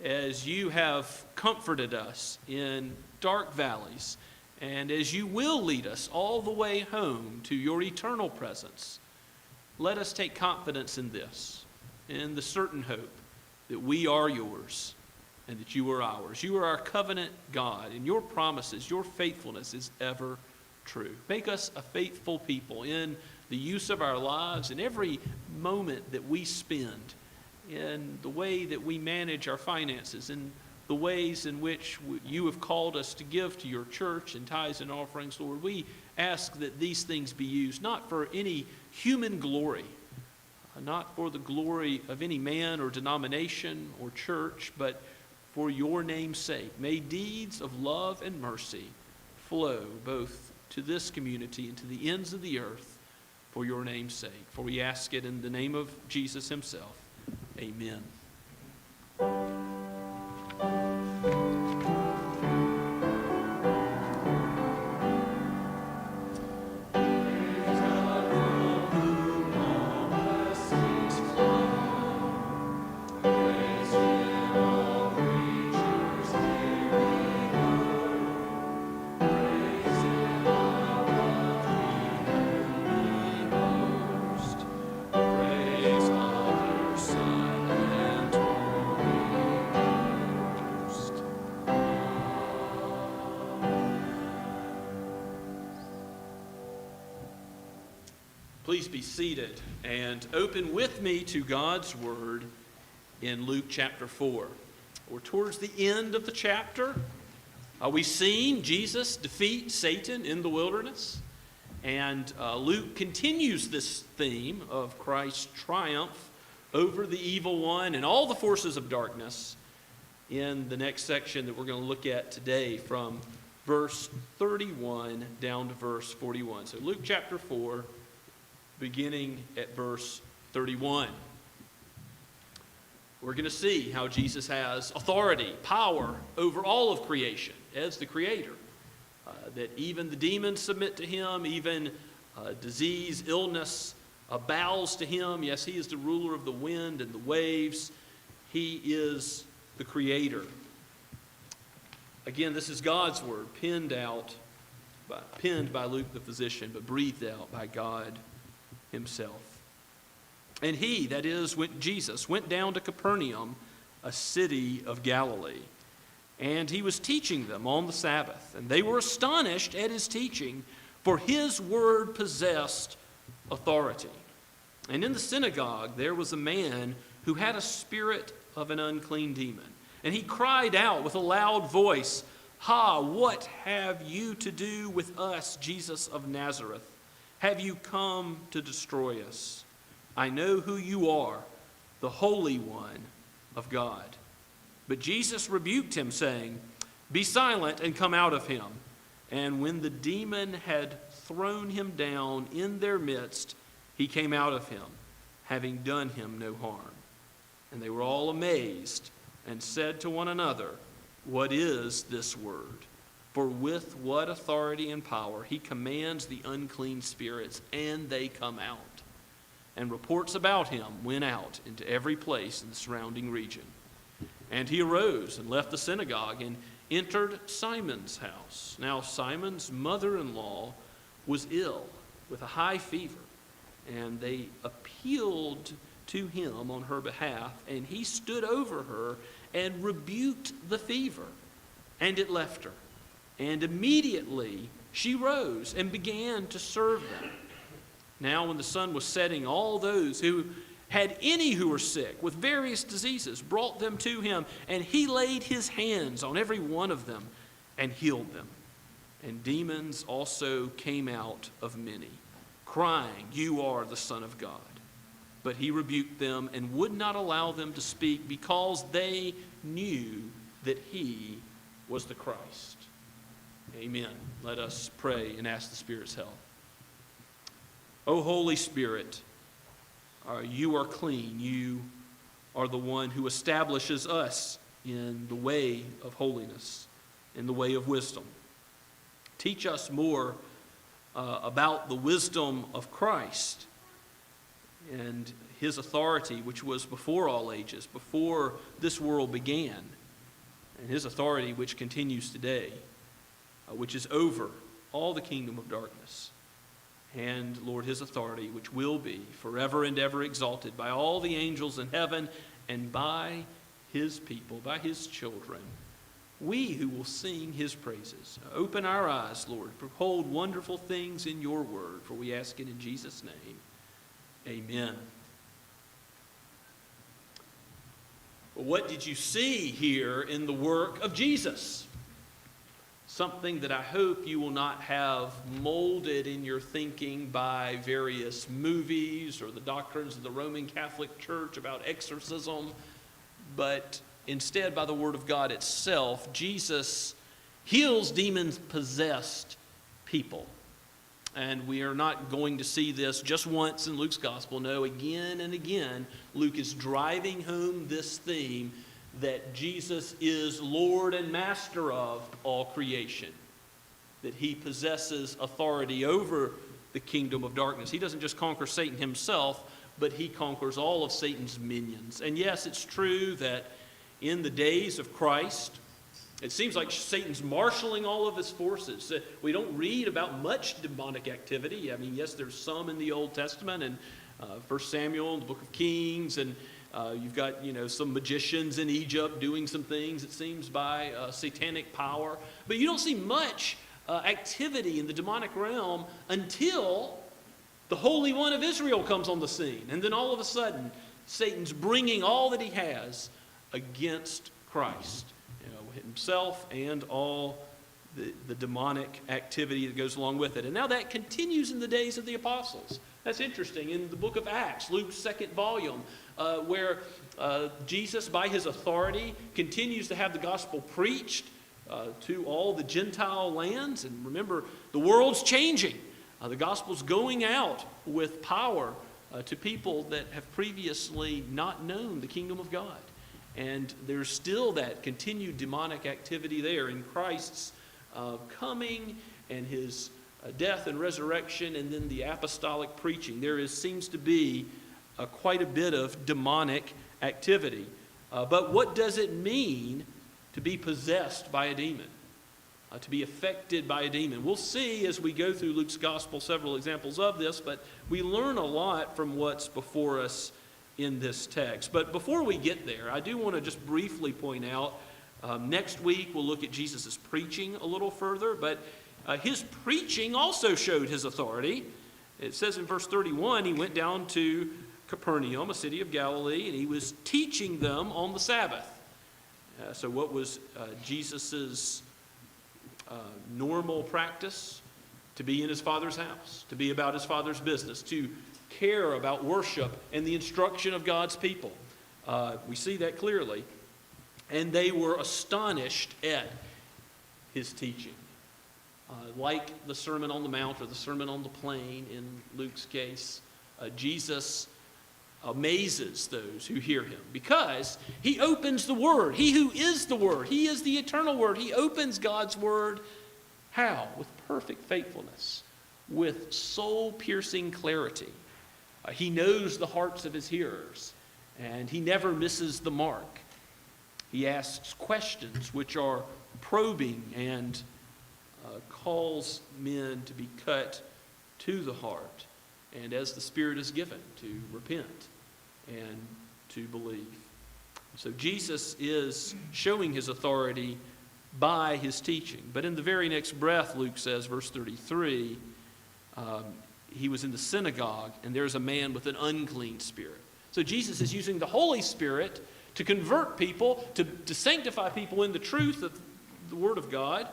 As you have comforted us in dark valleys, and as you will lead us all the way home to your eternal presence, let us take confidence in this, in the certain hope that we are yours and that you are ours. You are our covenant God, and your promises, your faithfulness is ever true. Make us a faithful people in the use of our lives, in every moment that we spend, in the way that we manage our finances, in the ways in which you have called us to give to your church in tithes and offerings, Lord. We ask that these things be used not for any human glory, not for the glory of any man or denomination or church, but for your name's sake. May deeds of love and mercy flow both to this community and to the ends of the earth for your name's sake. For we ask it in the name of Jesus himself. Amen. Please be seated and open with me to God's Word in Luke chapter 4. We're towards the end of the chapter. We've seen Jesus defeat Satan in the wilderness. And Luke continues this theme of Christ's triumph over the evil one and all the forces of darkness in the next section that we're going to look at today from verse 31 down to verse 41. So Luke chapter 4, beginning at verse 31. We're going to see how Jesus has authority, power over all of creation as the creator. That even the demons submit to him, even disease, illness bows to him. Yes, he is the ruler of the wind and the waves. He is the creator. Again, this is God's word, penned by Luke the physician, but breathed out by God himself. And he, that is, Jesus, went down to Capernaum, a city of Galilee. And he was teaching them on the Sabbath. And they were astonished at his teaching, for his word possessed authority. And in the synagogue there was a man who had a spirit of an unclean demon. And he cried out with a loud voice, "Ha, what have you to do with us, Jesus of Nazareth? Have you come to destroy us? I know who you are, the Holy One of God." But Jesus rebuked him, saying, "Be silent and come out of him." And when the demon had thrown him down in their midst, he came out of him, having done him no harm. And they were all amazed and said to one another, "What is this word? For with what authority and power he commands the unclean spirits, and they come out." And reports about him went out into every place in the surrounding region. And he arose and left the synagogue and entered Simon's house. Now Simon's mother-in-law was ill with a high fever, and they appealed to him on her behalf, and he stood over her and rebuked the fever, and it left her. And immediately she rose and began to serve them. Now when the sun was setting, all those who had any who were sick with various diseases brought them to him, and he laid his hands on every one of them and healed them. And demons also came out of many, crying, "You are the Son of God." But he rebuked them and would not allow them to speak, because they knew that he was the Christ. Amen. Let us pray and ask the Spirit's help. O Holy Spirit, you are clean. You are the one who establishes us in the way of holiness, in the way of wisdom. Teach us more about the wisdom of Christ and his authority, which was before all ages, before this world began, and his authority which continues today, which is over all the kingdom of darkness. And, Lord, his authority which will be forever and ever exalted by all the angels in heaven and by his people, by his children, we who will sing his praises. Open our eyes, Lord. Behold wonderful things in your word, for we ask it in Jesus' name. Amen. Well, what did you see here in the work of Jesus? Something that I hope you will not have molded in your thinking by various movies or the doctrines of the Roman Catholic Church about exorcism, but instead by the Word of God itself. Jesus heals demon-possessed people. And we are not going to see this just once in Luke's gospel. No, again and again, Luke is driving home this theme that Jesus is Lord and Master of all creation, that he possesses authority over the kingdom of darkness. He doesn't just conquer Satan himself, but he conquers all of Satan's minions. And yes, it's true that in the days of Christ, it seems like Satan's marshaling all of his forces. We don't read about much demonic activity. I mean, yes, there's some in the Old Testament and 1 Samuel and the book of Kings, and you've got, some magicians in Egypt doing some things, it seems, by satanic power. But you don't see much activity in the demonic realm until the Holy One of Israel comes on the scene. And then all of a sudden, Satan's bringing all that he has against Christ, himself and all the demonic activity that goes along with it. And now that continues in the days of the apostles. That's interesting. In the book of Acts, Luke's second volume, where Jesus, by his authority, continues to have the gospel preached to all the Gentile lands. And remember, the world's changing. The gospel's going out with power to people that have previously not known the kingdom of God. And there's still that continued demonic activity there in Christ's coming and his death and resurrection, and then the apostolic preaching. There seems to be quite a bit of demonic activity. But what does it mean to be possessed by a demon? To be affected by a demon? We'll see as we go through Luke's gospel several examples of this, but we learn a lot from what's before us in this text. But before we get there, I do want to just briefly point out, next week we'll look at Jesus' preaching a little further, but his preaching also showed his authority. It says in verse 31, he went down to Capernaum, a city of Galilee, and he was teaching them on the Sabbath. So what was Jesus' normal practice? To be in his Father's house, to be about his Father's business, to care about worship and the instruction of God's people. We see that clearly. And they were astonished at his teaching. Like the Sermon on the Mount or the Sermon on the Plain in Luke's case, Jesus amazes those who hear him because he opens the Word. He who is the Word. He is the eternal Word. He opens God's Word. How? With perfect faithfulness, with soul-piercing clarity. He knows the hearts of his hearers, and he never misses the mark. He asks questions which are probing and calls men to be cut to the heart, and as the Spirit is given, to repent and to believe. So Jesus is showing his authority by his teaching. But in the very next breath, Luke says, verse 33, he was in the synagogue, and there's a man with an unclean spirit. So Jesus is using the Holy Spirit to convert people, to sanctify people in the truth of the Word of God.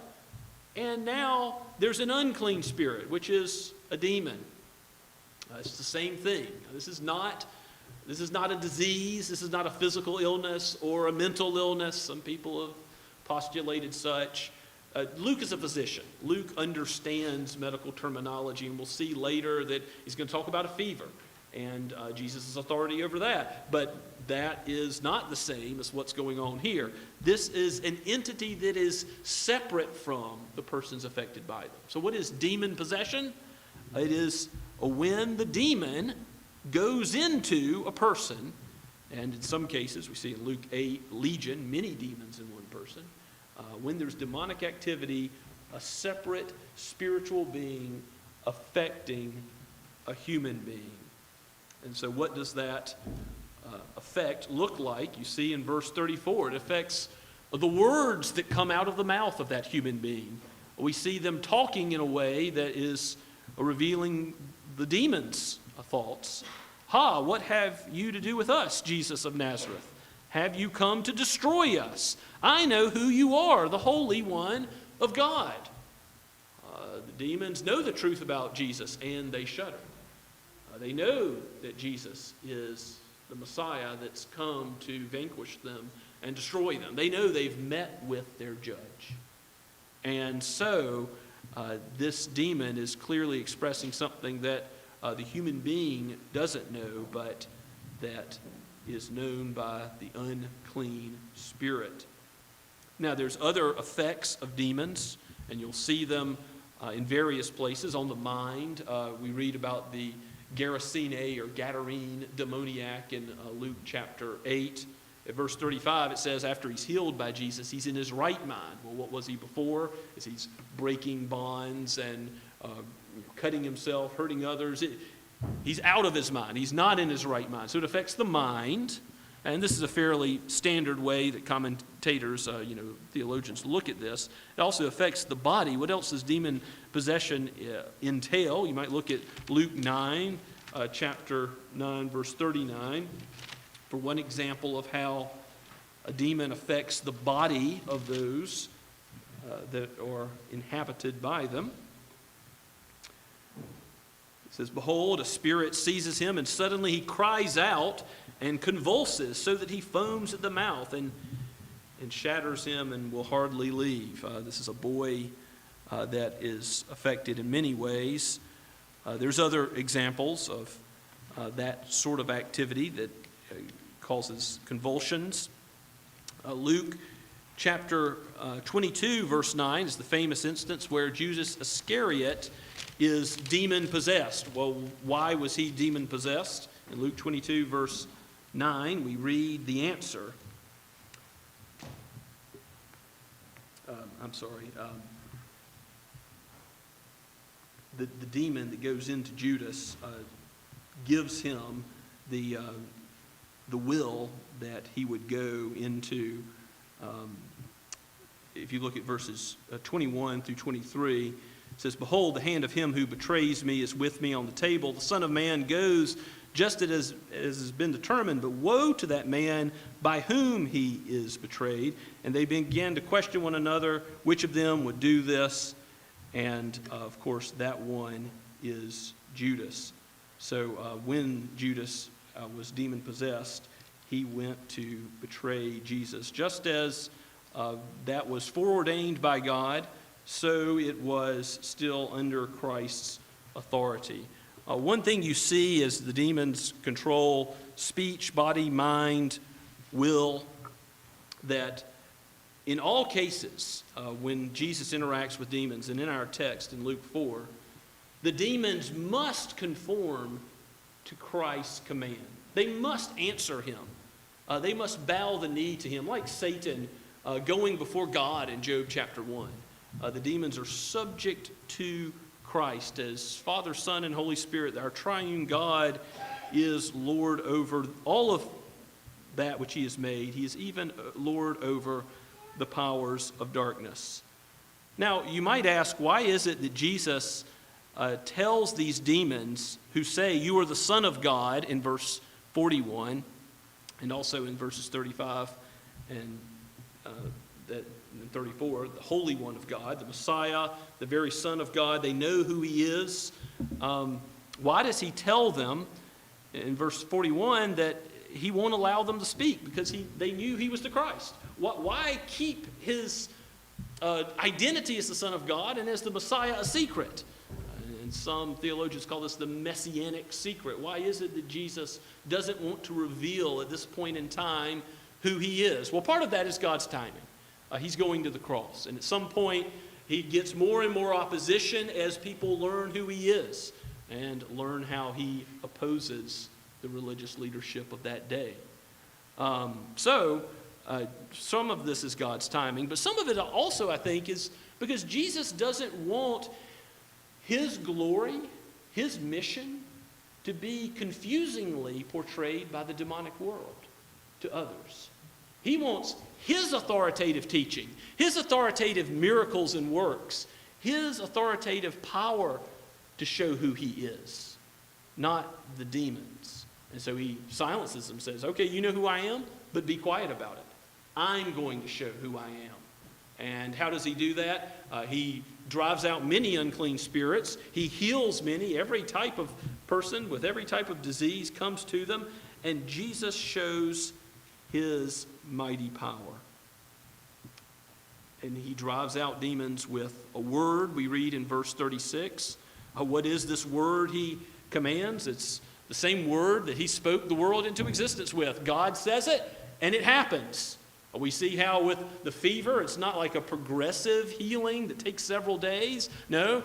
And now there's an unclean spirit, which is a demon. It's the same thing. This is not a disease. This is not a physical illness or a mental illness. Some people have postulated such. Luke is a physician. Luke understands medical terminology, and we'll see later that he's going to talk about a fever and Jesus' authority over that. But that is not the same as what's going on here. This is an entity that is separate from the persons affected by them. So what is demon possession? It is when the demon goes into a person, and in some cases, we see in Luke 8, legion, many demons in one person. When there's demonic activity, a separate spiritual being affecting a human being. And so what does that effect look like? You see in verse 34, it affects the words that come out of the mouth of that human being. We see them talking in a way that is revealing the demon's thoughts. Ha, what have you to do with us, Jesus of Nazareth? Have you come to destroy us? I know who you are, the Holy One of God. The demons know the truth about Jesus, and they shudder. They know that Jesus is the Messiah that's come to vanquish them and destroy them. They know they've met with their judge. And so this demon is clearly expressing something that the human being doesn't know, but that is known by the unclean spirit. Now, there's other effects of demons, and you'll see them in various places on the mind. We read about the Gerasene or Gadarene demoniac in Luke chapter 8. At verse 35, it says after he's healed by Jesus, he's in his right mind. Well, what was he before? Is he's breaking bonds and cutting himself, hurting others. He's out of his mind. He's not in his right mind. So it affects the mind. And this is a fairly standard way that commentators, theologians look at this. It also affects the body. What else does demon possession entail? You might look at Luke 9, chapter 9, verse 39, for one example of how a demon affects the body of those that are inhabited by them. It says, behold, a spirit seizes him, and suddenly he cries out and convulses so that he foams at the mouth and shatters him and will hardly leave. This is a boy that is affected in many ways. There's other examples of that sort of activity that causes convulsions. Luke chapter 22, verse 9 is the famous instance where Judas Iscariot is demon-possessed. Well, why was he demon-possessed? In Luke 22, verse 9, we read the answer. The demon that goes into Judas gives him the will that he would go into. If you look at verses 21 through 23, it says, behold, the hand of him who betrays me is with me on the table. The Son of Man goes just as has been determined, but woe to that man by whom he is betrayed. And they began to question one another, which of them would do this? And, of course, that one is Judas. So when Judas was demon-possessed, he went to betray Jesus. Just as that was foreordained by God, so it was still under Christ's authority. One thing you see is the demons control speech, body, mind, will, that in all cases, when Jesus interacts with demons, and in our text in Luke 4, the demons must conform to Christ's command. They must answer him. They must bow the knee to him, like Satan going before God in Job chapter 1. The demons are subject to Christ as Father, Son, and Holy Spirit. Our triune God is Lord over all of that which he has made. He is even Lord over the powers of darkness. Now, you might ask, why is it that Jesus tells these demons who say, you are the Son of God, in verse 41, and also in verses 35 and 34, the Holy One of God, the Messiah, the very Son of God, they know who he is. Why does he tell them in verse 41 that he won't allow them to speak? Because they knew he was the Christ. Why keep his identity as the Son of God and as the Messiah a secret? And And some theologians call this the messianic secret. Why is it that Jesus doesn't want to reveal at this point in time who he is? Well, part of that is God's timing. He's going to the cross. And at some point, he gets more and more opposition as people learn who he is and learn how he opposes the religious leadership of that day. Some of this is God's timing, but some of it also, I think, is because Jesus doesn't want his glory, his mission, to be confusingly portrayed by the demonic world to others. He wants his authoritative teaching, his authoritative miracles and works, his authoritative power to show who he is, not the demons. And so he silences them, says, okay, you know who I am, but be quiet about it. I'm going to show who I am. And how does he do that? He drives out many unclean spirits. He heals many. Every type of person with every type of disease comes to them. And Jesus shows his mighty power. And he drives out demons with a word. We read in verse 36. What is this word he commands? It's the same word that he spoke the world into existence with. God says it, and it happens. We see how with the fever, it's not like a progressive healing that takes several days. No,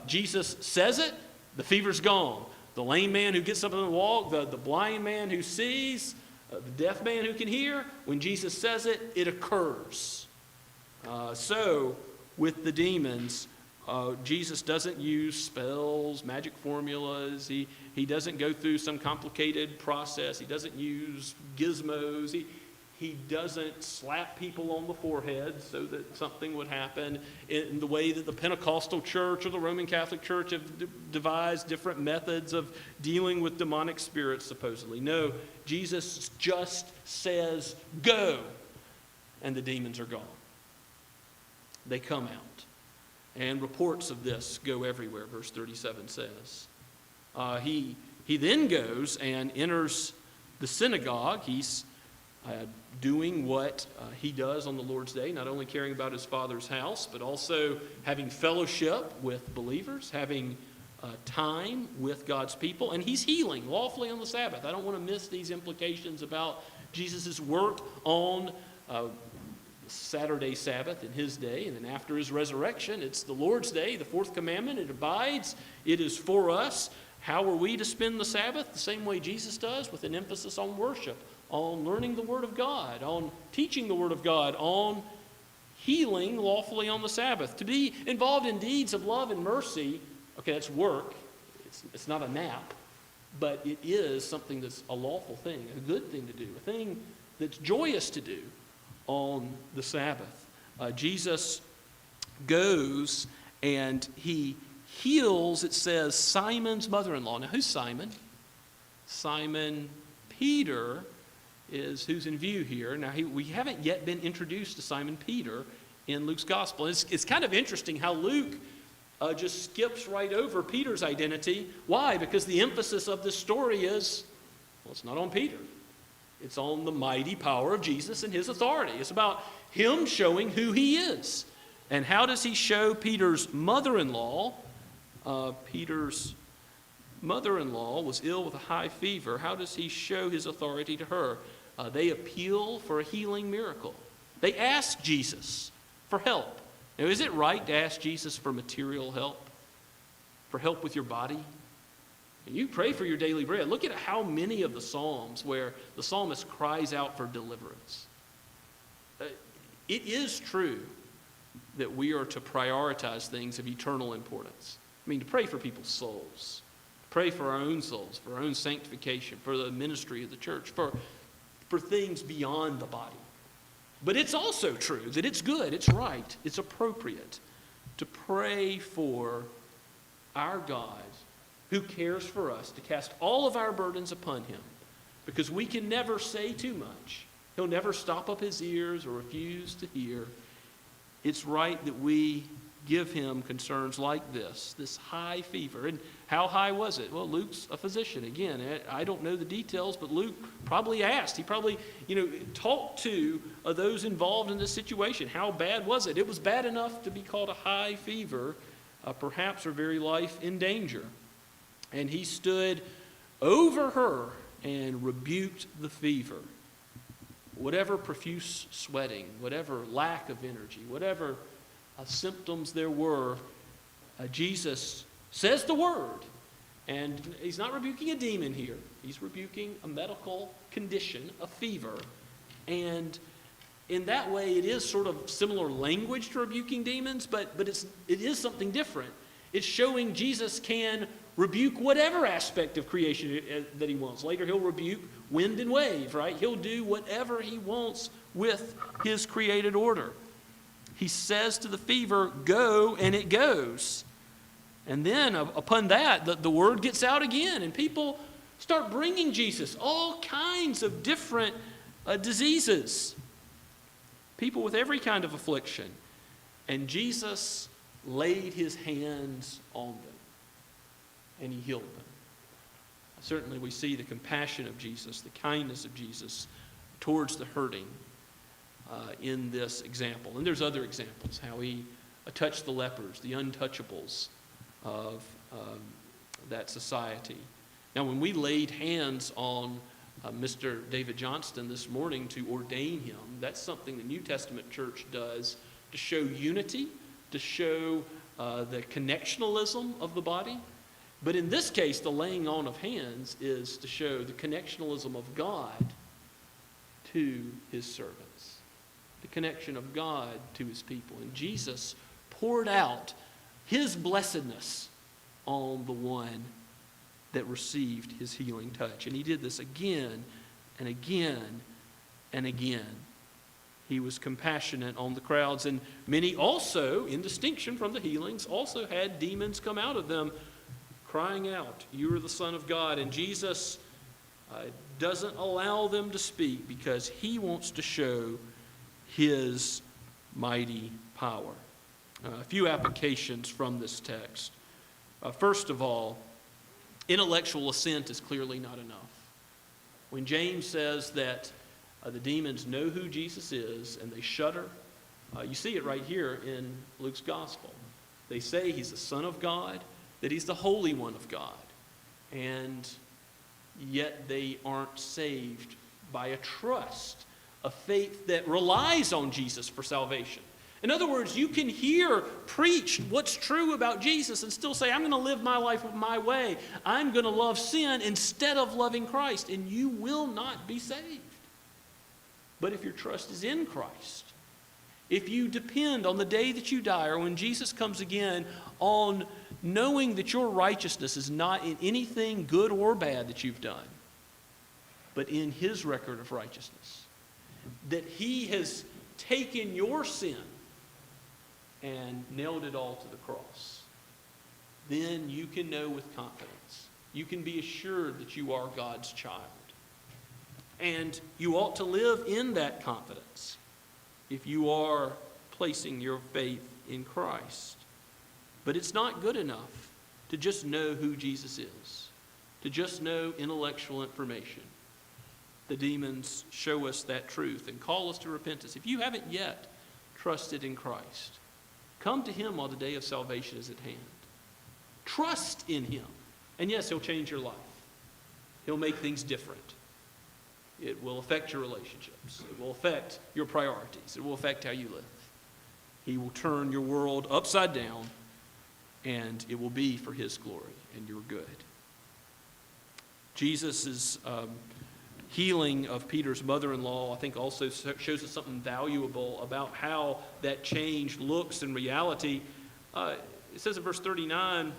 Jesus says it, the fever's gone. The lame man who gets up and walk, the blind man who sees, the deaf man who can hear, when Jesus says it, it occurs. So with the demons, Jesus doesn't use spells, magic formulas. He doesn't go through some complicated process. He doesn't use gizmos. He doesn't slap people on the forehead so that something would happen in the way that the Pentecostal church or the Roman Catholic Church have devised different methods of dealing with demonic spirits, supposedly. No, Jesus just says, go, and the demons are gone. They come out. And reports of this go everywhere, verse 37 says. He then goes and enters the synagogue. He's doing what he does on the Lord's Day, not only caring about his Father's house, but also having fellowship with believers, having time with God's people, and he's healing lawfully on the Sabbath. I don't want to miss these implications about Jesus' work on Saturday Sabbath in his day, and then after his resurrection, it's the Lord's Day, the fourth commandment. It abides. It is for us. How are we to spend the Sabbath? The same way Jesus does, with an emphasis on worship, on learning the Word of God, on teaching the Word of God, on healing lawfully on the Sabbath. To be involved in deeds of love and mercy, okay, that's work. It's not a nap, but it is something that's a lawful thing, a good thing to do, a thing that's joyous to do on the Sabbath. Jesus goes and he heals, it says, Simon's mother-in-law. Now, who's Simon? Simon Peter is who's in view here. Now, we haven't yet been introduced to Simon Peter in Luke's gospel. It's kind of interesting how Luke just skips right over Peter's identity. Why? Because the emphasis of this story is, well, it's not on Peter. It's on the mighty power of Jesus and his authority. It's about him showing who he is. And how does he show Peter's mother-in-law? Peter's mother-in-law was ill with a high fever. How does he show his authority to her? They appeal for a healing miracle. They ask Jesus for help. Now, is it right to ask Jesus for material help? For help with your body? You pray for your daily bread. Look at how many of the Psalms where the psalmist cries out for deliverance. It is true that we are to prioritize things of eternal importance. I mean, to pray for people's souls, pray for our own souls, for our own sanctification, for the ministry of the church, for things beyond the body. But it's also true that it's good, it's right, it's appropriate to pray for our God who cares for us, to cast all of our burdens upon him, because we can never say too much. He'll never stop up his ears or refuse to hear. It's right that we give him concerns like this high fever. And how high was it? Well, Luke's a physician. Again, I don't know the details, but Luke probably asked. He probably, talked to those involved in this situation. How bad was it? It was bad enough to be called a high fever. perhaps her very life in danger. And he stood over her and rebuked the fever. Whatever profuse sweating, whatever lack of energy, whatever symptoms there were, Jesus says the word. And he's not rebuking a demon here. He's rebuking a medical condition, a fever. And in that way, it is sort of similar language to rebuking demons, but it is something different. It's showing Jesus can rebuke whatever aspect of creation that he wants. Later, he'll rebuke wind and wave, right? He'll do whatever he wants with his created order. He says to the fever, go, and it goes. And then upon that, the word gets out again, and people start bringing Jesus all kinds of different diseases. People with every kind of affliction. And Jesus laid his hands on them, and he healed them. Certainly we see the compassion of Jesus, the kindness of Jesus towards the hurting in this example. And there's other examples, how he touched the lepers, the untouchables of that society. Now, when we laid hands on Mr. David Johnston this morning to ordain him, that's something the New Testament church does to show unity, to show the connectionalism of the body. But in this case, the laying on of hands is to show the connectionalism of God to his servants, the connection of God to his people. And Jesus poured out his blessedness on the one that received his healing touch. And he did this again and again and again. He was compassionate on the crowds, and many also, in distinction from the healings, also had demons come out of them, crying out, "You are the Son of God." And Jesus doesn't allow them to speak because he wants to show his mighty power. A few applications from this text. First of all, intellectual assent is clearly not enough. When James says that the demons know who Jesus is and they shudder, you see it right here in Luke's gospel. They say he's the Son of God, that he's the Holy One of God, and yet they aren't saved by a trust, a faith that relies on Jesus for salvation. In other words, you can hear preached what's true about Jesus and still say, I'm going to live my life my way. I'm going to love sin instead of loving Christ, and you will not be saved. But if your trust is in Christ, if you depend on the day that you die or when Jesus comes again on knowing that your righteousness is not in anything good or bad that you've done, but in his record of righteousness, that he has taken your sin and nailed it all to the cross, then you can know with confidence. You can be assured that you are God's child. And you ought to live in that confidence if you are placing your faith in Christ. But it's not good enough to just know who Jesus is, to just know intellectual information. The demons show us that truth and call us to repentance. If you haven't yet trusted in Christ, come to him while the day of salvation is at hand. Trust in him. And yes, he'll change your life. He'll make things different. It will affect your relationships. It will affect your priorities. It will affect how you live. He will turn your world upside down, and it will be for his glory and your good. Jesus' healing of Peter's mother-in-law, I think, also shows us something valuable about how that change looks in reality. It says in verse 39,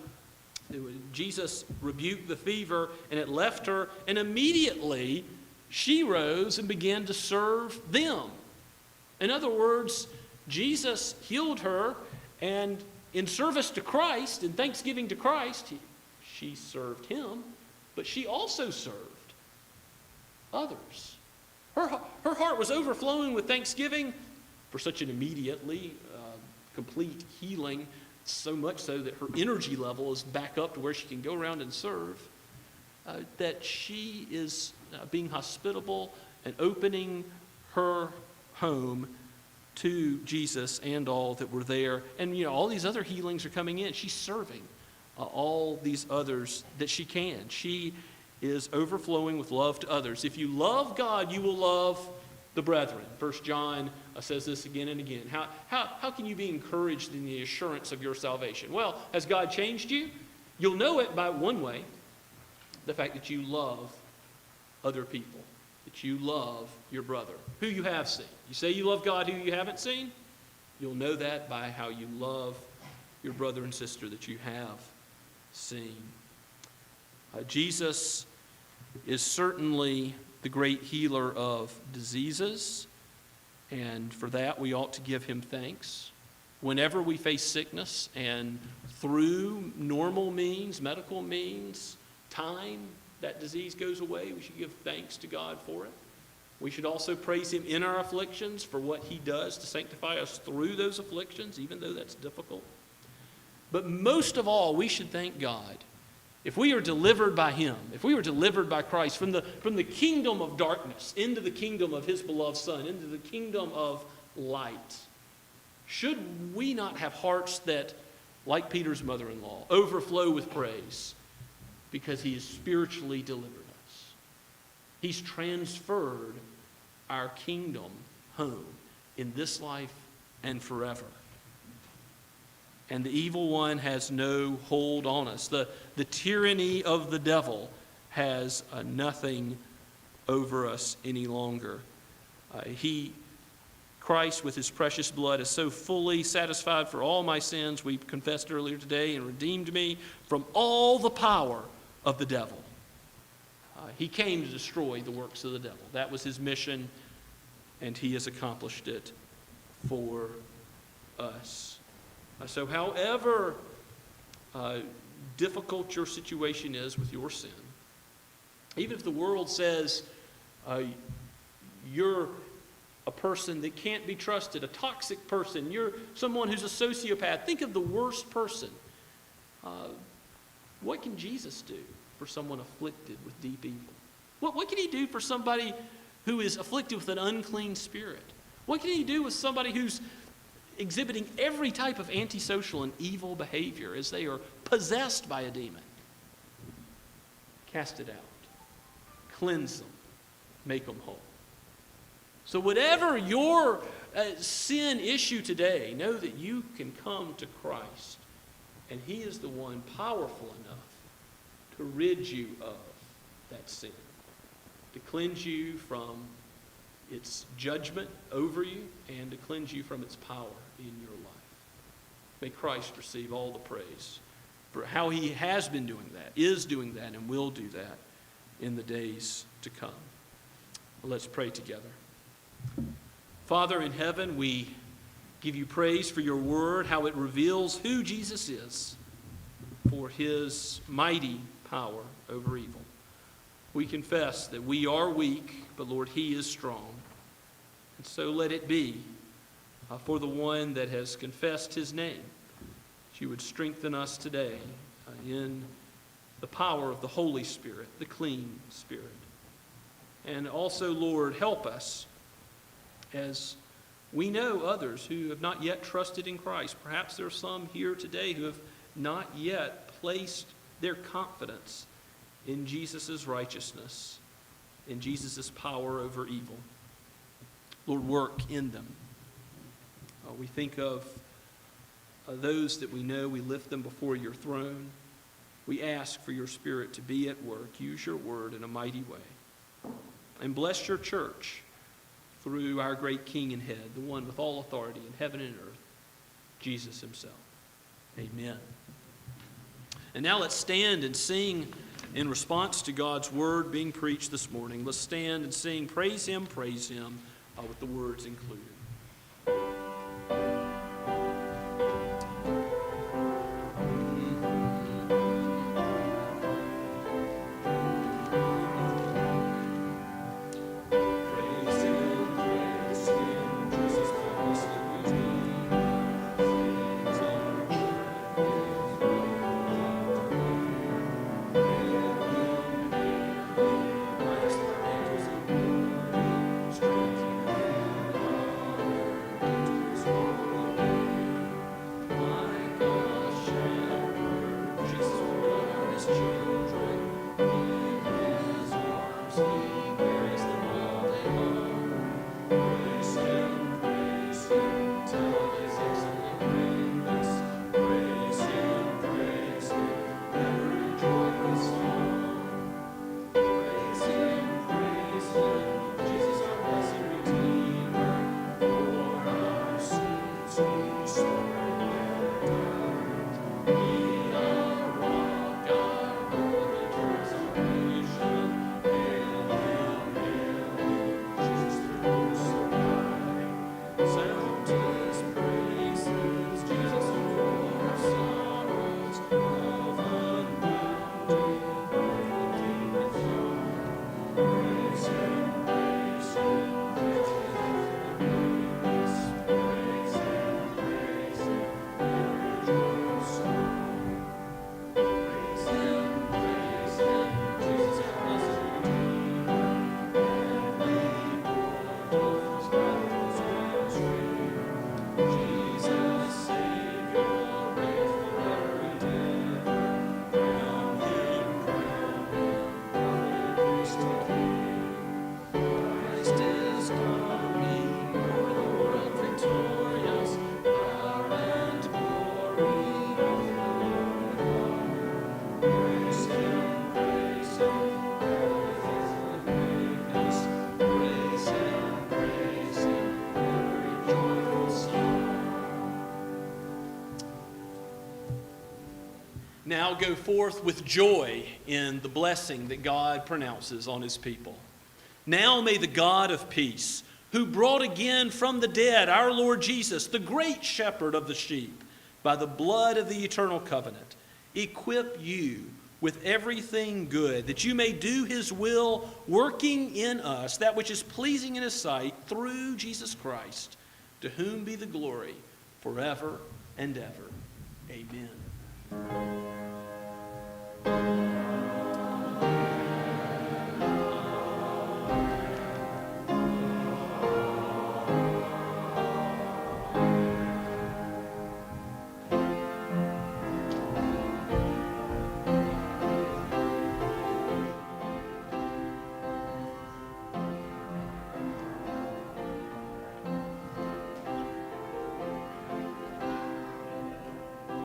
Jesus rebuked the fever, and it left her, and immediately she rose and began to serve them. In other words, Jesus healed her, and in service to Christ, in thanksgiving to Christ, she served him, but she also served others. Her heart was overflowing with thanksgiving for such an immediately complete healing, so much so that her energy level is back up to where she can go around and serve, that she is being hospitable and opening her home to Jesus and all that were there. And, all these other healings are coming in. She's serving all these others that she can. She is overflowing with love to others. If you love God, you will love the brethren. 1 John says this again and again. How can you be encouraged in the assurance of your salvation? Well, has God changed you? You'll know it by one way, the fact that you love other people, that you love your brother, who you have seen. You say you love God who you haven't seen? You'll know that by how you love your brother and sister that you have seen. Jesus is certainly the great healer of diseases, and for that we ought to give him thanks. Whenever we face sickness and through normal means, medical means, time, that disease goes away, we should give thanks to God for it. We should also praise him in our afflictions for what he does to sanctify us through those afflictions, even though that's difficult. But most of all, we should thank God. If we are delivered by him, if we were delivered by Christ from the kingdom of darkness into the kingdom of his beloved Son, into the kingdom of light, should we not have hearts that, like Peter's mother-in-law, overflow with praise because he has spiritually delivered us? He's transferred our kingdom home in this life and forever. And the evil one has no hold on us. The tyranny of the devil has nothing over us any longer. Christ, with his precious blood, is so fully satisfied for all my sins, we confessed earlier today, and redeemed me from all the power of the devil. He came to destroy the works of the devil. That was his mission, and he has accomplished it for us. So however difficult your situation is with your sin, even if the world says you're a person that can't be trusted, a toxic person, you're someone who's a sociopath, think of the worst person. What can Jesus do for someone afflicted with deep evil? What can he do for somebody who is afflicted with an unclean spirit? What can he do with somebody who's exhibiting every type of antisocial and evil behavior as they are possessed by a demon? Cast it out. Cleanse them. Make them whole. So whatever your sin issue today, know that you can come to Christ, and he is the one powerful enough to rid you of that sin, to cleanse you from its judgment over you, and to cleanse you from its power in your life. May Christ receive all the praise for how he has been doing that, is doing that, and will do that in the days to come. Well, let's pray together. Father in heaven, we give you praise for your word, how it reveals who Jesus is, for his mighty power over evil. We confess that we are weak, but Lord, he is strong. And so let it be for the one that has confessed his name, that you would strengthen us today in the power of the Holy Spirit, the clean Spirit. And also, Lord, help us as we know others who have not yet trusted in Christ. Perhaps there are some here today who have not yet placed their confidence in Jesus' righteousness, in Jesus' power over evil. Lord, work in them. We think of those that we know. We lift them before your throne. We ask for your Spirit to be at work. Use your word in a mighty way. And bless your church through our great King and Head, the one with all authority in heaven and earth, Jesus himself. Amen. And now let's stand and sing in response to God's word being preached this morning. Let's stand and sing, praise him, with the words included. Now go forth with joy in the blessing that God pronounces on his people. Now may the God of peace, who brought again from the dead our Lord Jesus, the great shepherd of the sheep, by the blood of the eternal covenant, equip you with everything good, that you may do his will, working in us that which is pleasing in his sight, through Jesus Christ, to whom be the glory forever and ever. Amen.